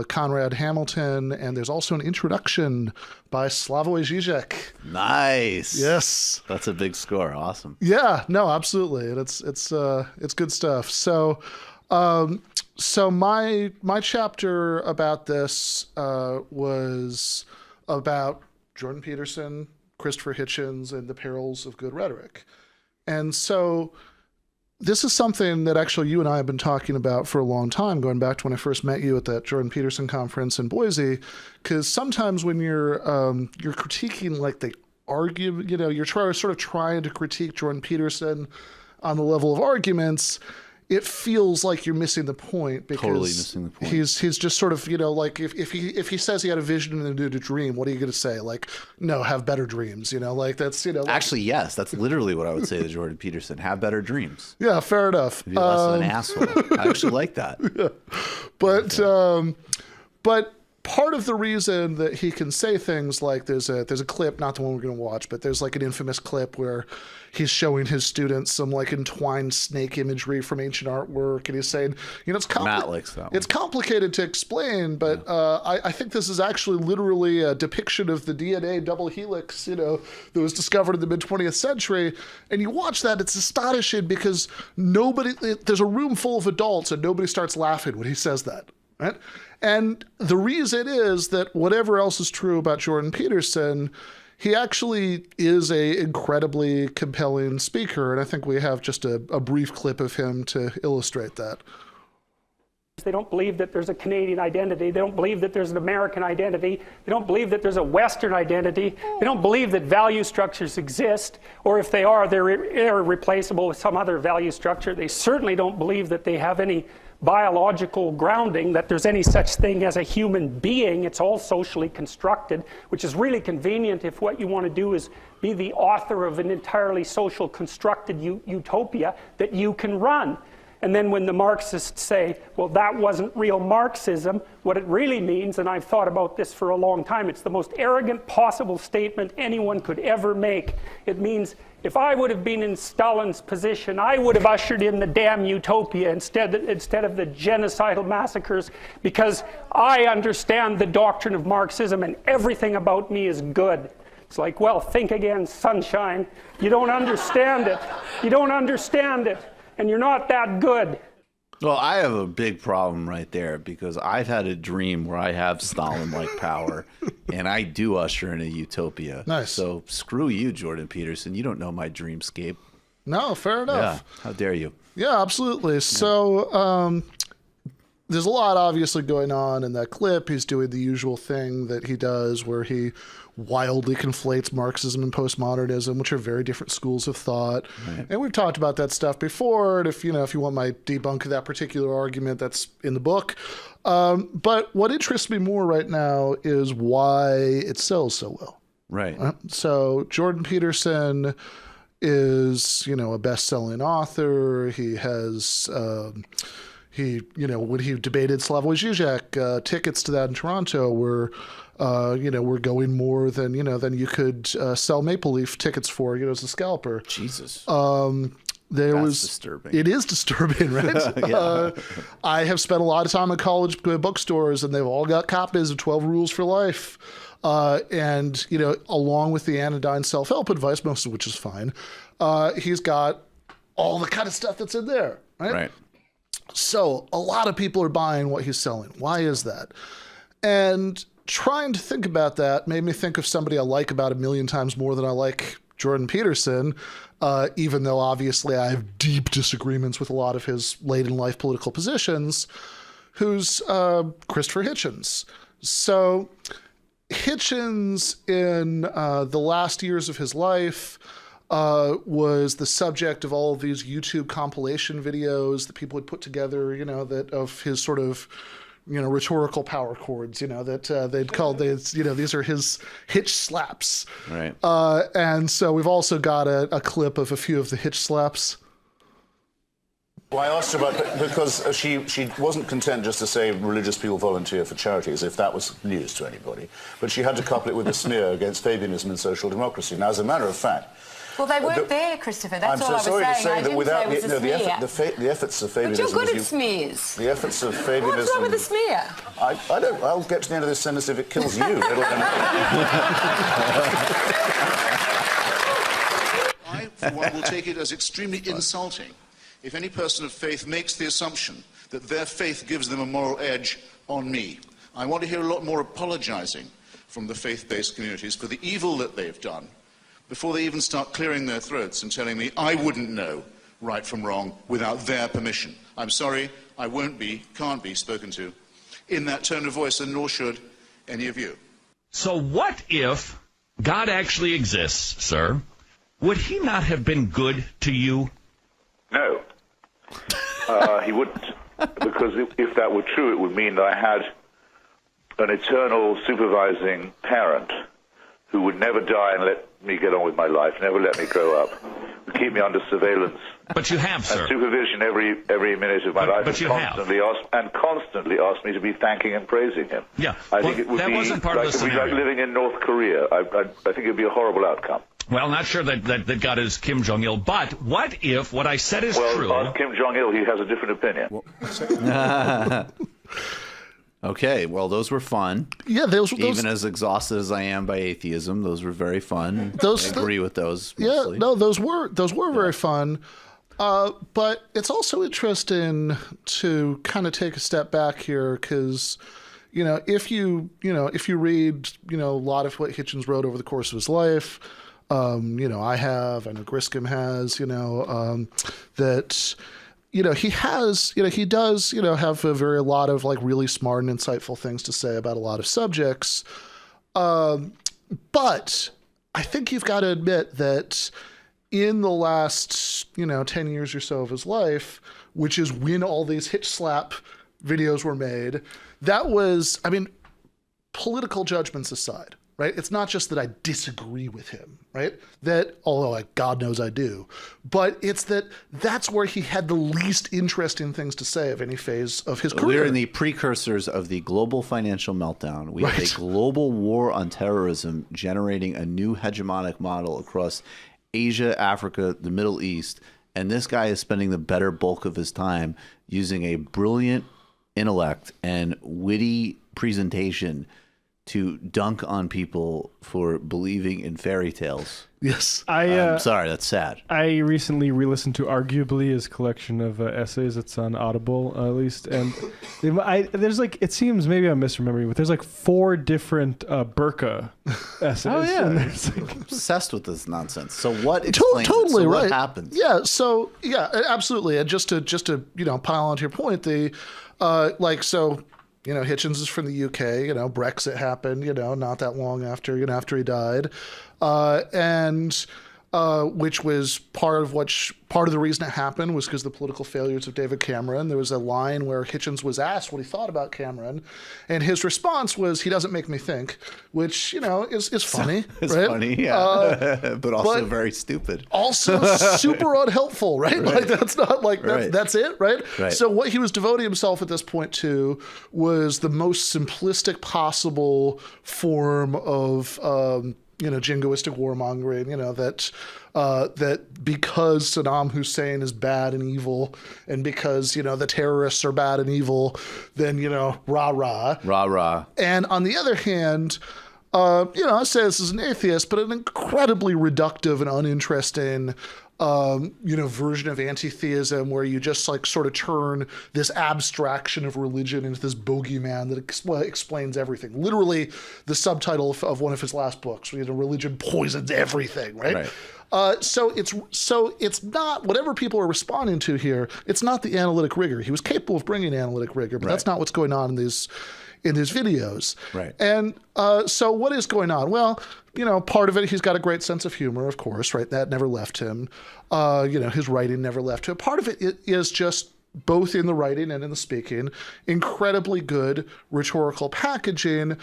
Conrad Hamilton, and there's also an introduction by Slavoj Žižek. Nice. Yes. That's a big score. Awesome. Yeah, no, absolutely. And it's good stuff. So my chapter about this was about Jordan Peterson, Christopher Hitchens, and the perils of good rhetoric. And so this is something that actually you and I have been talking about for a long time, going back to when I first met you at that Jordan Peterson conference in Boise, because sometimes when you're critiquing like the argument, you're sort of trying to critique Jordan Peterson on the level of arguments, it feels like you're missing the point, because totally missing the point. He's just sort of, like if he says he had a vision and a dream, what are you going to say? Like, no, have better dreams, like that's, Actually, yes, that's literally what I would say to Jordan Peterson. Have better dreams. Yeah, fair enough. Be less of an asshole. I actually like that. Yeah. But part of the reason that he can say things like there's a clip, not the one we're going to watch, but there's like an infamous clip where he's showing his students some like entwined snake imagery from ancient artwork, and he's saying, it's complicated to explain, but I think this is actually literally a depiction of the DNA double helix, that was discovered in the mid-20th century. And you watch that, it's astonishing because there's a room full of adults and nobody starts laughing when he says that, right? And the reason is that whatever else is true about Jordan Peterson, he actually is an incredibly compelling speaker. And I think we have just a brief clip of him to illustrate that. They don't believe that there's a Canadian identity. They don't believe that there's an American identity. They don't believe that there's a Western identity. They don't believe that value structures exist, or if they are, they're irreplaceable with some other value structure. They certainly don't believe that they have any biological grounding, that there's any such thing as a human being. It's all socially constructed, which is really convenient if what you want to do is be the author of an entirely social constructed utopia that you can run. And then when the Marxists say, well, that wasn't real Marxism, what it really means, and I've thought about this for a long time, it's the most arrogant possible statement anyone could ever make. It means, if I would have been in Stalin's position, I would have ushered in the damn utopia instead of the genocidal massacres, because I understand the doctrine of Marxism and everything about me is good. It's like, well, think again, sunshine. You don't understand it. You don't understand it. And you're not that good. Well, I have a big problem right there, because I've had a dream where I have Stalin-like power, and I do usher in a utopia. Nice. So screw you, Jordan Peterson. You don't know my dreamscape. No, fair enough. Yeah, how dare you? Yeah, absolutely. So there's a lot obviously going on in that clip. He's doing the usual thing that he does, where he wildly conflates Marxism and postmodernism, which are very different schools of thought. Right. And we've talked about that stuff before. And if you want my debunk of that particular argument, that's in the book. But what interests me more right now is why it sells so well. Right. So Jordan Peterson is, a best-selling author. He has, when he debated Slavoj Žižek, tickets to that in Toronto were going more than you could sell Maple Leaf tickets for, as a scalper. Jesus. That's disturbing. It is disturbing, right? Yeah. I have spent a lot of time in college bookstores, and they've all got copies of 12 Rules for Life. And, along with the anodyne self-help advice, most of which is fine, he's got all the kind of stuff that's in there, right? Right. So a lot of people are buying what he's selling. Why is that? And trying to think about that made me think of somebody I like about 1 million times more than I like Jordan Peterson, even though obviously I have deep disagreements with a lot of his late-in-life political positions, who's Christopher Hitchens. So Hitchens, in the last years of his life, was the subject of all of these YouTube compilation videos that people had put together, that of his sort of, rhetorical power chords, that they'd called, these are his Hitch slaps. Right. And so we've also got a clip of a few of the Hitch slaps. Well, I asked her about, because she wasn't content just to say religious people volunteer for charities, if that was news to anybody, but she had to couple it with a smear against Fabianism and social democracy. Now, as a matter of fact, well, they weren't there, Christopher. That's all I was saying. I'm so sorry to say that without the efforts of Fabianism... But you're good at smears. The efforts of Fabianism... What's wrong with the smear? I don't... I'll get to the end of this sentence if it kills you. I, for one, will take it as extremely insulting if any person of faith makes the assumption that their faith gives them a moral edge on me. I want to hear a lot more apologizing from the faith-based communities for the evil that they've done before they even start clearing their throats and telling me I wouldn't know right from wrong without their permission. I'm sorry, I can't be spoken to in that tone of voice, and nor should any of you. So what if God actually exists, sir? Would he not have been good to you? No. He wouldn't. Because if that were true, it would mean that I had an eternal supervising parent who would never die and let me get on with my life, never let me grow up, would keep me under surveillance. But you have, sir. And supervision every minute of my life, but and constantly ask me to be thanking and praising him. Yeah, I think it would be like living in North Korea. I think it would be a horrible outcome. Well, not sure that God is Kim Jong-il, but what if what I said is true? Well, ask Kim Jong-il, he has a different opinion. Okay, well, those were fun. Yeah, those even as exhausted as I am by atheism, those were very fun. I agree with those. Mostly. Yeah, no, those were very fun. But it's also interesting to kind of take a step back here because, if you read, a lot of what Hitchens wrote over the course of his life, I have, I know Griscom has, that, he does, have a lot of like really smart and insightful things to say about a lot of subjects. But I think you've got to admit that in the last, 10 years or so of his life, which is when all these hitch slap videos were made, that was, political judgments aside, right? It's not just that I disagree with him, right? That, although God knows I do, but it's that's where he had the least interesting things to say of any phase of his career. We're in the precursors of the global financial meltdown. We have a global war on terrorism generating a new hegemonic model across Asia, Africa, the Middle East. And this guy is spending the better bulk of his time using a brilliant intellect and witty presentation to dunk on people for believing in fairy tales. Yes. I'm sorry, that's sad. I recently re-listened to arguably his collection of essays. It's on Audible, at least. And there's it seems, maybe I'm misremembering, but there's 4 different burqa essays. Oh, yeah. And I'm obsessed with this nonsense. So what explains totally it? So right. What happens? Yeah, so, yeah, absolutely. And just to pile onto your point, Hitchens is from the UK, Brexit happened, not that long after he died. Which was part of the reason it happened was because the political failures of David Cameron. There was a line where Hitchens was asked what he thought about Cameron, and his response was, "He doesn't make me think," which is funny. It's right? funny, yeah, but also very stupid. Also super unhelpful, right? Like that's not that's it, right? So what he was devoting himself at this point to was the most simplistic possible form of jingoistic warmongering, that because Saddam Hussein is bad and evil, and because, the terrorists are bad and evil, then, rah-rah. Rah-rah. And on the other hand, I say this as an atheist, but an incredibly reductive and uninteresting version of anti-theism where you just sort of turn this abstraction of religion into this bogeyman that explains everything. Literally the subtitle of one of his last books, religion poisons everything, right? So it's not, whatever people are responding to here, it's not the analytic rigor. He was capable of bringing analytic rigor, but that's not what's going on in these videos. Right. And so what is going on? Well, part of it, he's got a great sense of humor, of course, right? That never left him. His writing never left him. Part of it is just, both in the writing and in the speaking, incredibly good rhetorical packaging.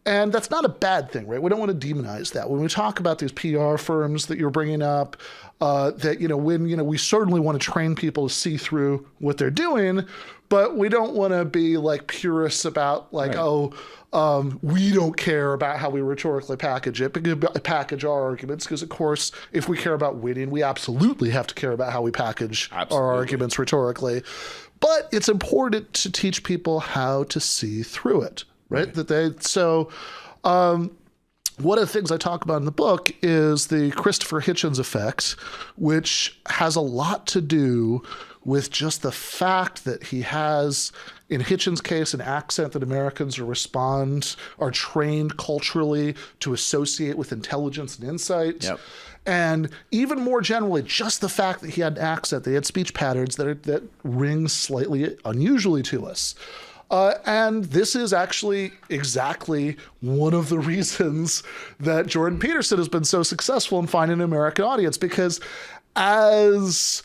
And that's not a bad thing, right? We don't want to demonize that. When we talk about these PR firms that you're bringing up, we certainly want to train people to see through what they're doing, but we don't want to be purists about we don't care about how we rhetorically package our arguments, because of course, if we care about winning, we absolutely have to care about how we package our arguments rhetorically. But it's important to teach people how to see through it. Right? One of the things I talk about in the book is the Christopher Hitchens effect, which has a lot to do with just the fact that he has, in Hitchens' case, an accent that Americans are trained culturally to associate with intelligence and insight. Yep. And even more generally, just the fact that he had an accent, that he had speech patterns that ring slightly unusually to us. And this is actually exactly one of the reasons that Jordan Peterson has been so successful in finding an American audience, because as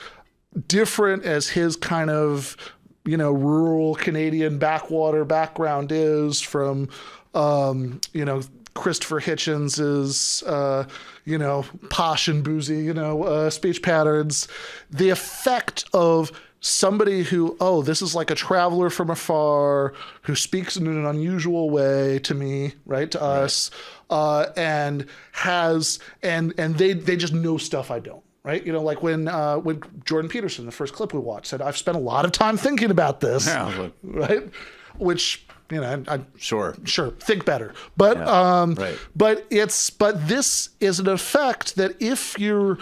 different as his kind of, rural Canadian backwater background is from, Christopher Hitchens's, posh and boozy, speech patterns, the effect of somebody who, this is like a traveler from afar who speaks in an unusual way to me, right, to us, and they just know stuff I don't. Right, like when Jordan Peterson, the first clip we watched, said, "I've spent a lot of time thinking about this," right? Which I'm sure, think better. But but this is an effect that if you're,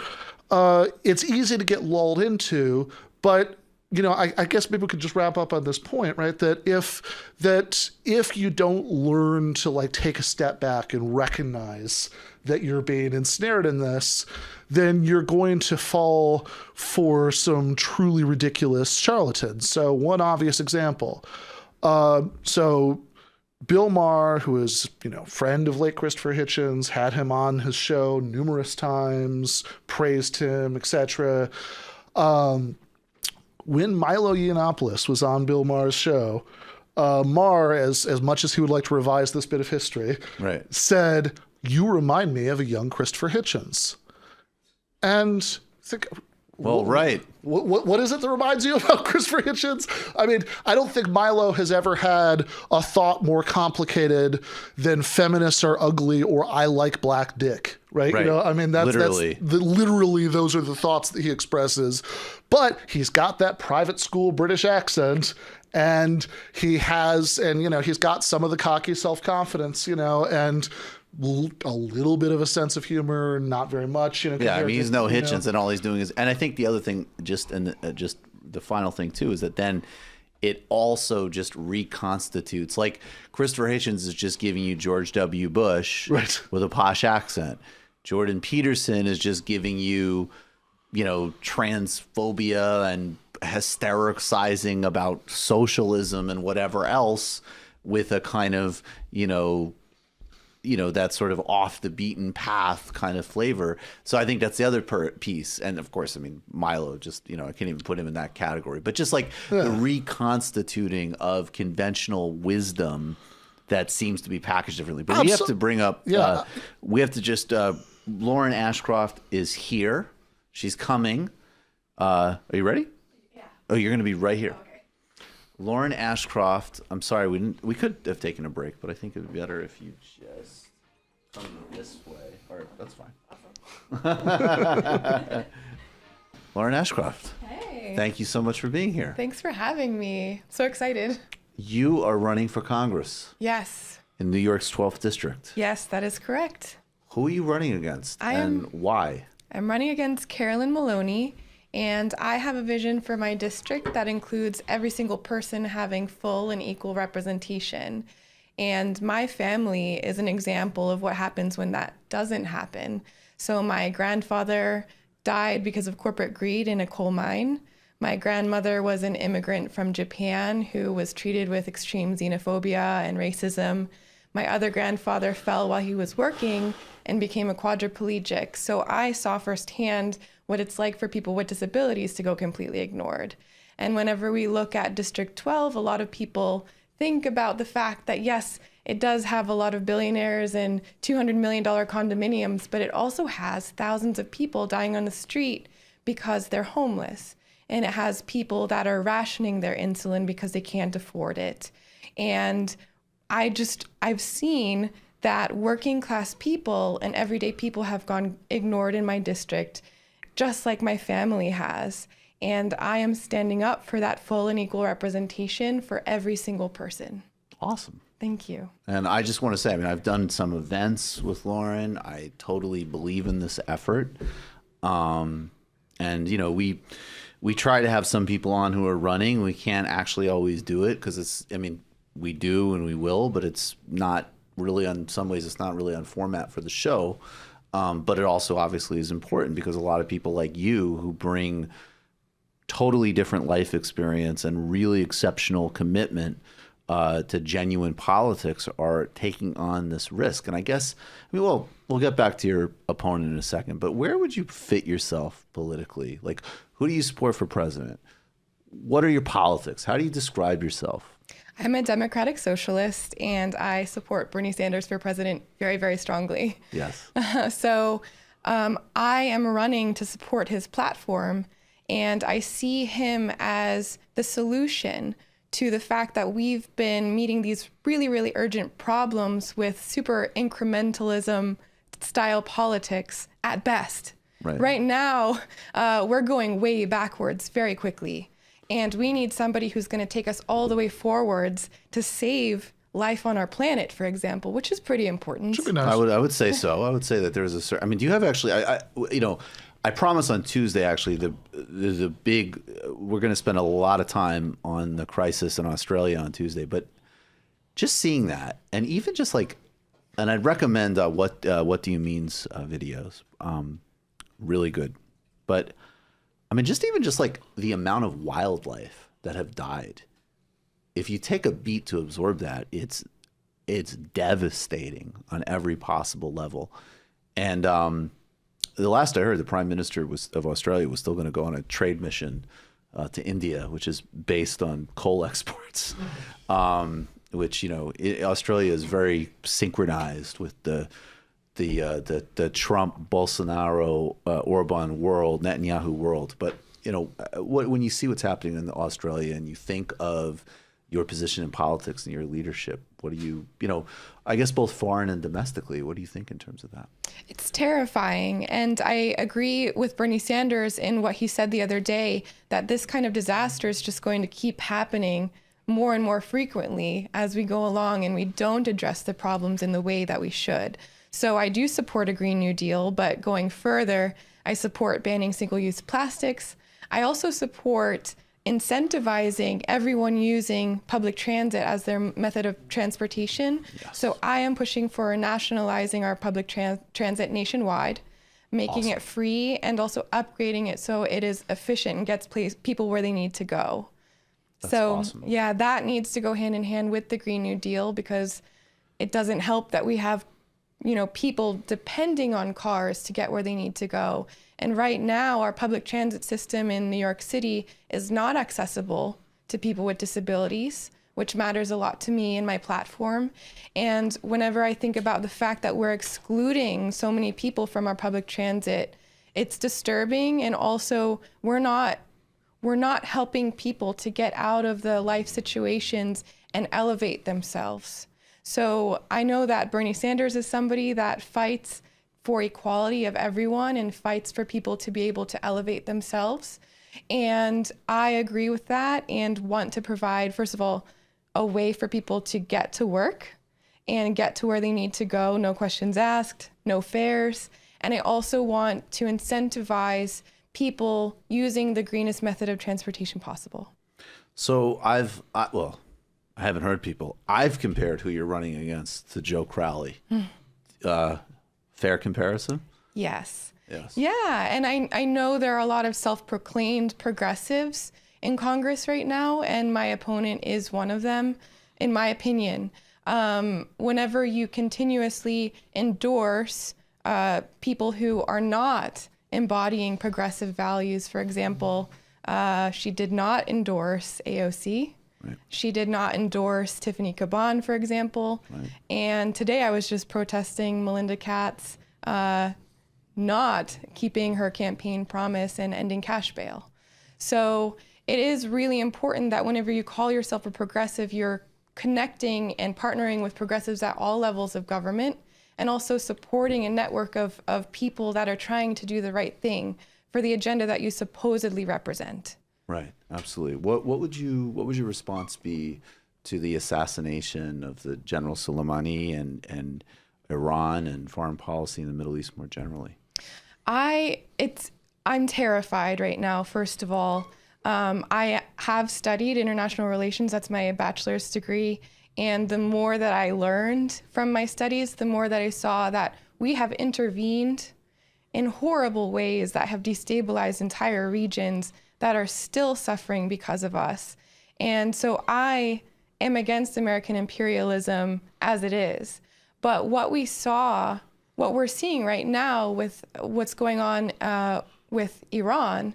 it's easy to get lulled into. But I guess maybe we could just wrap up on this point, right? That if you don't learn to like take a step back and recognize that you're being ensnared in this, then you're going to fall for some truly ridiculous charlatans. So one obvious example. So Bill Maher, who is, friend of late Christopher Hitchens, had him on his show numerous times, praised him, etc. When Milo Yiannopoulos was on Bill Maher's show, Maher, as much as he would like to revise this bit of history, said, "You remind me of a young Christopher Hitchens." And think, what is it that reminds you about Christopher Hitchens? I mean, I don't think Milo has ever had a thought more complicated than feminists are ugly or I like black dick, right? I mean, literally those are the thoughts that he expresses. But he's got that private school British accent, and he's got some of the cocky self-confidence, and a little bit of a sense of humor, not very much. He's no Hitchens, and all he's doing is, and I think the other thing, just the final thing too, is that then it also just reconstitutes. Like Christopher Hitchens is just giving you George W. Bush with a posh accent. Jordan Peterson is just giving you, transphobia and hystericizing about socialism and whatever else with a kind of, that sort of off the beaten path kind of flavor. So I think that's the other piece. And of course, I mean, Milo just, I can't even put him in that category, but just like the reconstituting of conventional wisdom that seems to be packaged differently. But we have to bring up, Lauren Ashcraft is here. She's coming. Are you ready? Yeah. Oh, you're going to be right here. Okay. Lauren Ashcraft, I'm sorry, we could have taken a break, but I think it would be better if you just come this way. All right, that's fine. Lauren Ashcraft. Hey. Thank you so much for being here. Thanks for having me. So excited. You are running for Congress. Yes. In New York's 12th District. Yes, that is correct. Who are you running against why? I'm running against Carolyn Maloney. And I have a vision for my district that includes every single person having full and equal representation. And my family is an example of what happens when that doesn't happen. So my grandfather died because of corporate greed in a coal mine. My grandmother was an immigrant from Japan who was treated with extreme xenophobia and racism. My other grandfather fell while he was working and became a quadriplegic. So I saw firsthand what it's like for people with disabilities to go completely ignored. And whenever we look at District 12, a lot of people think about the fact that, yes, it does have a lot of billionaires and $200 million condominiums, but it also has thousands of people dying on the street because they're homeless. And it has people that are rationing their insulin because they can't afford it. And I've seen that working class people and everyday people have gone ignored in my district, just like my family has. And I am standing up for that full and equal representation for every single person. Awesome. Thank you. And I just want to say, I mean, I've done some events with Lauren. I totally believe in this effort. And, we try to have some people on who are running. We can't actually always do it because we do and we will, but it's not really in some ways, it's not really on format for the show. But it also obviously is important because a lot of people like you who bring totally different life experience and really exceptional commitment to genuine politics are taking on this risk. And I guess, we'll get back to your opponent in a second, but where would you fit yourself politically? Like, who do you support for president? What are your politics? How do you describe yourself? I'm a Democratic Socialist, and I support Bernie Sanders for president very, very strongly. Yes. So I am running to support his platform, and I see him as the solution to the fact that we've been meeting these really, really urgent problems with super incrementalism style politics at best. Right now, we're going way backwards very quickly. And we need somebody who's going to take us all the way forwards to save life on our planet, for example, which is pretty important. Should be nice. I would say so. I would say that there's a certain, do you have actually, I promise on Tuesday, actually, there's a big, we're going to spend a lot of time on the crisis in Australia on Tuesday, but just seeing that, and even just like, and I'd recommend What Do You Mean's videos, really good. But just like the amount of wildlife that have died, if you take a beat to absorb that, it's devastating on every possible level. And the last I heard, the Prime Minister of Australia was still going to go on a trade mission to India, which is based on coal exports, which, Australia is very synchronized with the Trump, Bolsonaro, Orban world, Netanyahu world. But, when you see what's happening in Australia and you think of your position in politics and your leadership, what do you, I guess both foreign and domestically, what do you think in terms of that? It's terrifying. And I agree with Bernie Sanders in what he said the other day, that this kind of disaster is just going to keep happening more and more frequently as we go along and we don't address the problems in the way that we should. So I do support a Green New Deal, but going further, I support banning single-use plastics. I also support incentivizing everyone using public transit as their method of transportation. Yes. So I am pushing for nationalizing our public transit nationwide, making it free, and also upgrading it so it is efficient and gets people where they need to go. That's awesome. Yeah, that needs to go hand in hand with the Green New Deal, because it doesn't help that we have people depending on cars to get where they need to go. And right now, our public transit system in New York City is not accessible to people with disabilities, which matters a lot to me and my platform. And whenever I think about the fact that we're excluding so many people from our public transit, it's disturbing. And also, we're not helping people to get out of the life situations and elevate themselves. So I know that Bernie Sanders is somebody that fights for equality of everyone and fights for people to be able to elevate themselves. And I agree with that and want to provide, first of all, a way for people to get to work and get to where they need to go, no questions asked, no fares. And I also want to incentivize people using the greenest method of transportation possible. So I haven't heard people. I've compared who you're running against to Joe Crowley. Fair comparison? Yes. Yeah, and I know there are a lot of self-proclaimed progressives in Congress right now, and my opponent is one of them, in my opinion. Whenever you continuously endorse people who are not embodying progressive values, for example, she did not endorse AOC. Right. She did not endorse Tiffany Caban, for example. Right. And today I was just protesting Melinda Katz not keeping her campaign promise and ending cash bail. So it is really important that whenever you call yourself a progressive, you're connecting and partnering with progressives at all levels of government, and also supporting a network of people that are trying to do the right thing for the agenda that you supposedly represent. Right, absolutely. What would your response be to the assassination of the General Soleimani and Iran and foreign policy in the Middle East more generally? I'm terrified right now, first of all. I have studied international relations. That's my bachelor's degree. And the more that I learned from my studies, the more that I saw that we have intervened in horrible ways that have destabilized entire regions that are still suffering because of us. And so I am against American imperialism as it is. But what we're seeing right now with what's going on with Iran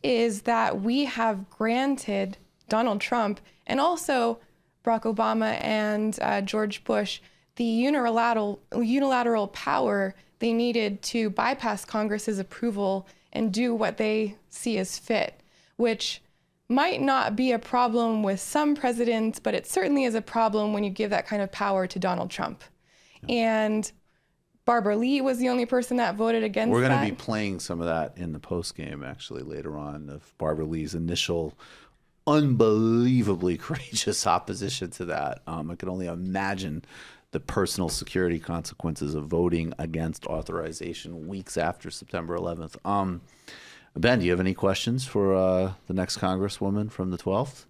is that we have granted Donald Trump and also Barack Obama and George Bush the unilateral power they needed to bypass Congress's approval and do what they see as fit, which might not be a problem with some presidents, but it certainly is a problem when you give that kind of power to Donald Trump. And Barbara Lee was the only person that voted against that. We're going to be playing some of that in the postgame, actually, later on, of Barbara Lee's initial unbelievably courageous opposition to that. I can only imagine the personal security consequences of voting against authorization weeks after September 11th. Ben, do you have any questions for the next Congresswoman from the 12th?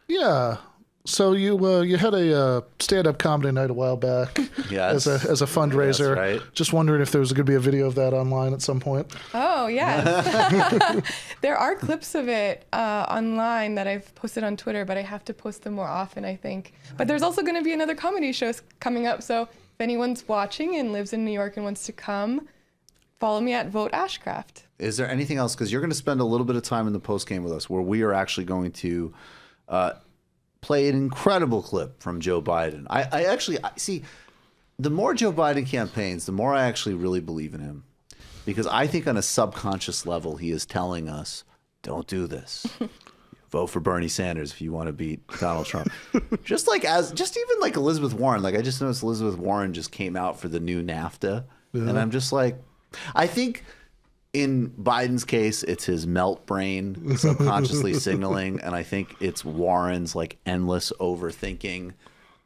Yeah. So you had a stand-up comedy night a while back as a fundraiser. That's right. Just wondering if there was going to be a video of that online at some point. Oh, yes. There are clips of it online that I've posted on Twitter, but I have to post them more often, I think. But there's also going to be another comedy show coming up, so if anyone's watching and lives in New York and wants to come, follow me at Vote Ashcraft. Is there anything else? Because you're going to spend a little bit of time in the postgame with us where we are actually going to play an incredible clip from Joe Biden. I actually see, the more Joe Biden campaigns, the more I actually really believe in him. Because I think on a subconscious level, he is telling us, don't do this. Vote for Bernie Sanders if you want to beat Donald Trump. just even like Elizabeth Warren. Like I just noticed Elizabeth Warren just came out for the new NAFTA. Yeah. And I'm just like, I think in Biden's case, it's his melt brain subconsciously signaling, and I think it's Warren's like endless overthinking,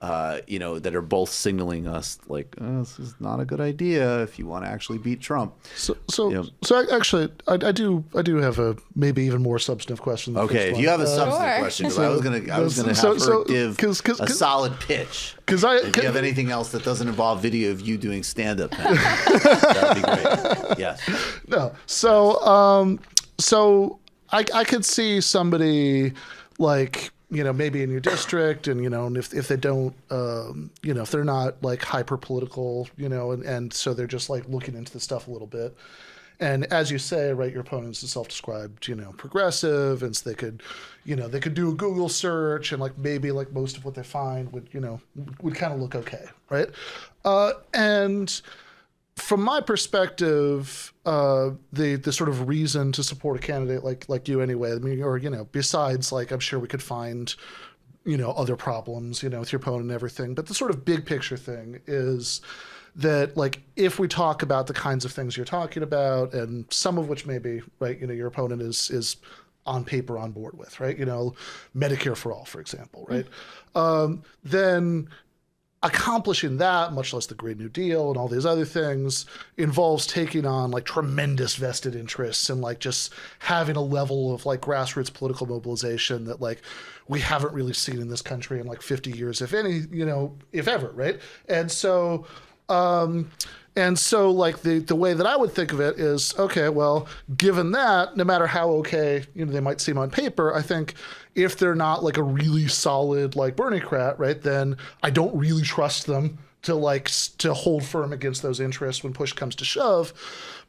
that are both signaling us like this is not a good idea if you want to actually beat Trump. So actually, I do have a maybe even more substantive question. Okay, if you have a substantive question, I was gonna have her give a solid pitch. If you have anything else that doesn't involve video of you doing stand-up, that'd be great. Yes. No. So I could see somebody like, maybe in your district and, if they don't, if they're not like hyper political, and so they're just like looking into the stuff a little bit. And as you say, right, your opponent's a self-described, progressive, and so they could do a Google search and like maybe like most of what they find would kind of look okay, right? And from my perspective, the sort of reason to support a candidate like you anyway, I mean, or besides like I'm sure we could find other problems with your opponent and everything, but the sort of big picture thing is that like if we talk about the kinds of things you're talking about, and some of which maybe right your opponent is on paper on board with, right, Medicare for all, for example, right, then accomplishing that, much less the Green New Deal and all these other things, involves taking on like tremendous vested interests and like just having a level of like grassroots political mobilization that like we haven't really seen in this country in like 50 years, if any, if ever, right? And so like the way that I would think of it is, okay, well, given that, no matter how okay they might seem on paper, I think if they're not like a really solid like Bernie-crat, right, then I don't really trust them to hold firm against those interests when push comes to shove.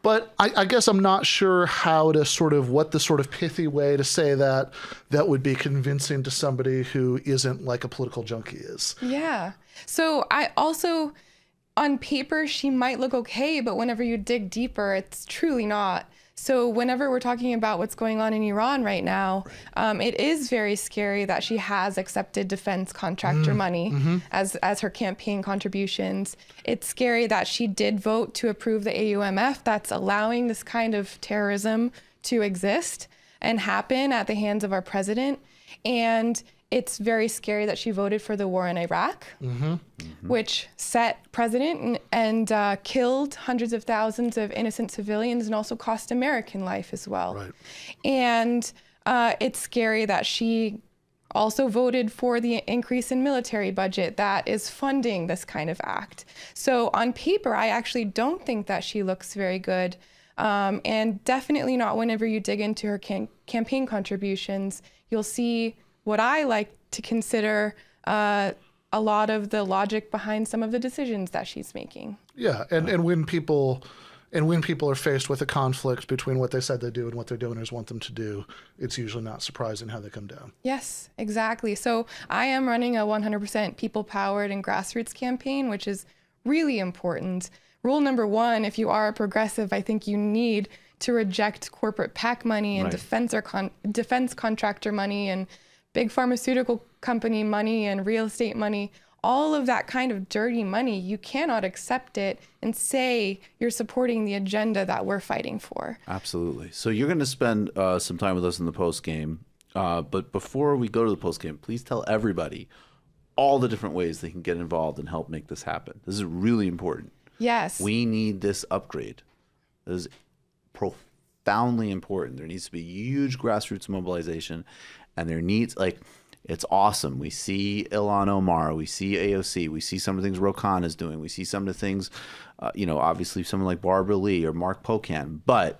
But I guess I'm not sure what the sort of pithy way to say that would be convincing to somebody who isn't like a political junkie is. Yeah. So I also, on paper, she might look okay, but whenever you dig deeper, it's truly not. So whenever we're talking about what's going on in Iran right now, it is very scary that she has accepted defense contractor money as her campaign contributions. It's scary that she did vote to approve the AUMF that's allowing this kind of terrorism to exist and happen at the hands of our president. And it's very scary that she voted for the war in Iraq, which set precedent and killed hundreds of thousands of innocent civilians and also cost American life as well. Right. And it's scary that she also voted for the increase in military budget that is funding this kind of act. So on paper, I actually don't think that she looks very good. And definitely not whenever you dig into her campaign contributions, you'll see what I like to consider a lot of the logic behind some of the decisions that she's making. Yeah, and when people are faced with a conflict between what they said they do and what their donors want them to do, it's usually not surprising how they come down. Yes, exactly. So I am running a 100% people-powered and grassroots campaign, which is really important. Rule number one, if you are a progressive, I think you need to reject corporate PAC money and defense contractor money and big pharmaceutical company money and real estate money. All of that kind of dirty money, you cannot accept it and say you're supporting the agenda that we're fighting for. Absolutely. So you're going to spend some time with us in the post game. But before we go to the post game, please tell everybody all the different ways they can get involved and help make this happen. This is really important. Yes. We need this upgrade. This is profoundly important. There needs to be huge grassroots mobilization, and there needs, like, it's awesome. We see Ilhan Omar, we see AOC, we see some of the things Rokan is doing, we see some of the things, obviously someone like Barbara Lee or Mark Pocan, but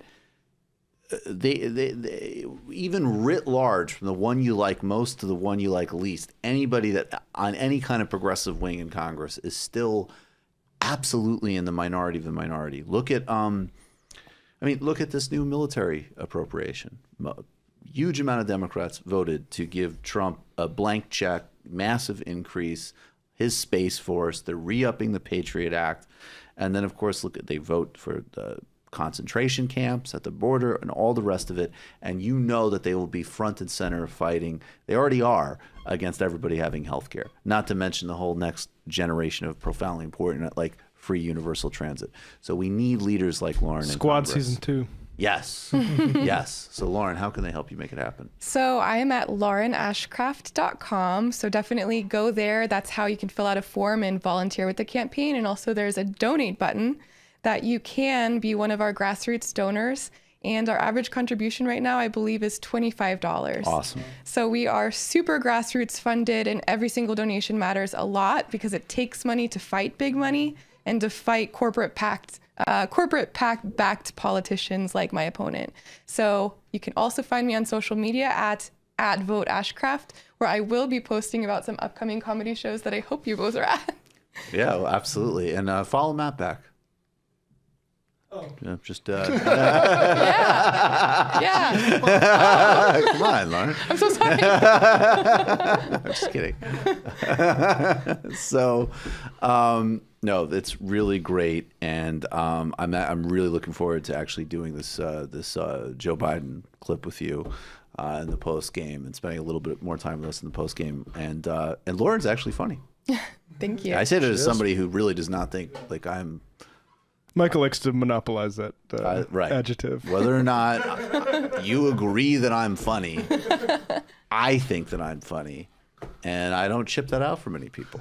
they even writ large, from the one you like most to the one you like least, anybody that on any kind of progressive wing in Congress is still absolutely in the minority of the minority. Look at look at this new military appropriation. Huge amount of Democrats voted to give Trump a blank check, massive increase, his Space Force. They're re-upping the Patriot Act. And then, of course, they vote for the concentration camps at the border and all the rest of it. And you know that they will be front and center fighting. They already are against everybody having health care, not to mention the whole next generation of profoundly important, like free universal transit. So we need leaders like Lauren. Squad season 2. Yes. Yes. So Lauren, how can they help you make it happen? So I am at laurenashcraft.com. So definitely go there. That's how you can fill out a form and volunteer with the campaign. And also there's a donate button that you can be one of our grassroots donors. And our average contribution right now, I believe, is $25. Awesome. So we are super grassroots funded, and every single donation matters a lot because it takes money to fight big money and to fight corporate PAC-backed politicians like my opponent. So you can also find me on social media at Vote Ashcraft, where I will be posting about some upcoming comedy shows that I hope you both are at. Yeah, well, absolutely. And follow Matt back. Oh. Yeah. Come on, Lauren. I'm so sorry. I'm just kidding. So, no, it's really great, and I'm really looking forward to actually doing this Joe Biden clip with you in the post game and spending a little bit more time with us in the post game. And Lauren's actually funny. Thank you. I say that as somebody who really does not think like I'm. Michael likes to monopolize that adjective. Whether or not you agree that I'm funny, I think that I'm funny, and I don't chip that out for many people.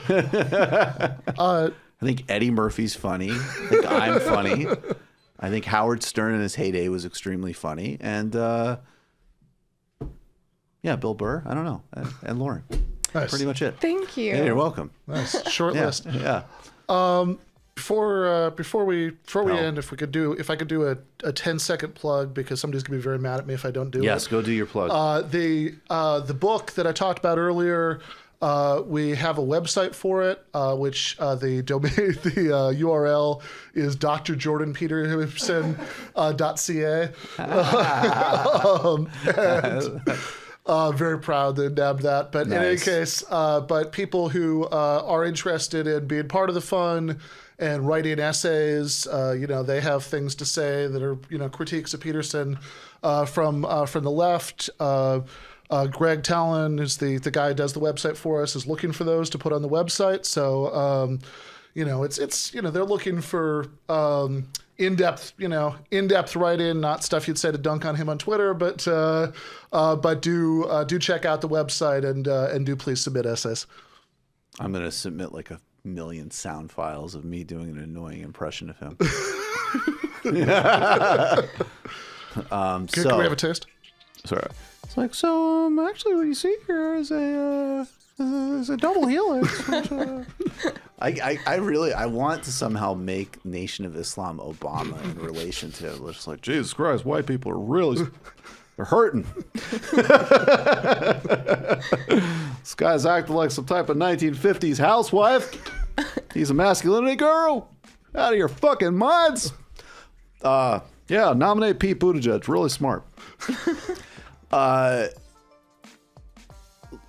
I think Eddie Murphy's funny. I think I'm funny. I think Howard Stern in his heyday was extremely funny, and Bill Burr. I don't know, and Lauren. Nice. Pretty much it. Thank you. Yeah, you're welcome. Nice short list. Yeah. Before we end, if I could do a 10-second plug, because somebody's gonna be very mad at me if I don't do it. Yes, go do your plug. The book that I talked about earlier, we have a website for it, which the URL is drjordanpeterson.ca. Very proud to nab that. But nice. In any case, but people who are interested in being part of the fun and writing essays, they have things to say that are, critiques of Peterson from the left. Greg Talon is the guy who does the website for us, is looking for those to put on the website. So, it's they're looking for in-depth writing, not stuff you'd say to dunk on him on Twitter, but do check out the website and do please submit essays. I'm going to submit like 1 million sound files of me doing an annoying impression of him. Can we have a taste? Sorry. It's like, so actually what you see here is a double helix. Which, I want to somehow make Nation of Islam Obama in relation to it. It's like, Jesus Christ, white people are really, they're hurting. This guy's acting like some type of 1950s housewife. He's a masculinity guru. Out of your fucking minds. Yeah, nominate Pete Buttigieg. Really smart.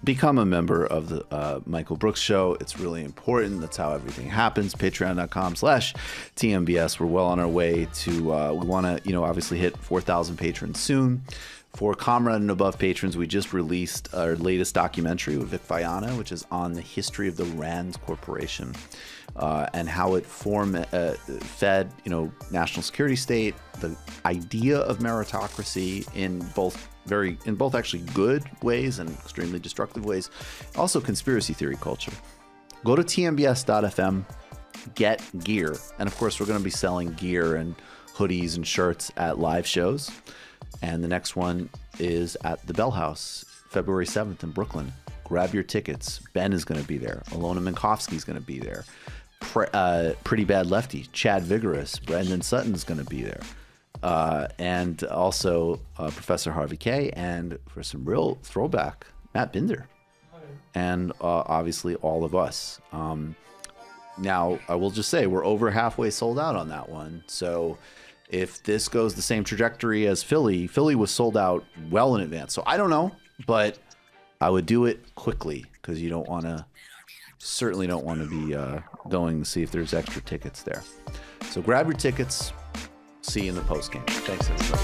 Become a member of the Michael Brooks Show. It's really important. That's how everything happens. Patreon.com/TMBS. We're well on our way to, we want to, obviously hit 4,000 patrons soon. For Comrade and Above patrons, we just released our latest documentary with Vic Fayana, which is on the history of the RAND Corporation and how it fed, national security state, the idea of meritocracy in both actually good ways and extremely destructive ways, also conspiracy theory culture. Go to tmbs.fm, get gear, and of course we're going to be selling gear and hoodies and shirts at live shows. And the next one is at the Bell House, February 7th in Brooklyn. Grab your tickets. Ben is going to be there. Alona Minkowski is going to be there. Pretty Bad Lefty, Chad Vigorous, Brendan Sutton is going to be there. And also Professor Harvey K. And for some real throwback, Matt Binder. And obviously all of us. Now, I will just say we're over halfway sold out on that one. So if this goes the same trajectory as Philly was sold out well in advance. So I don't know, but I would do it quickly because you certainly don't want to be going to see if there's extra tickets there. So grab your tickets. See you in the post game. Thanks, everybody.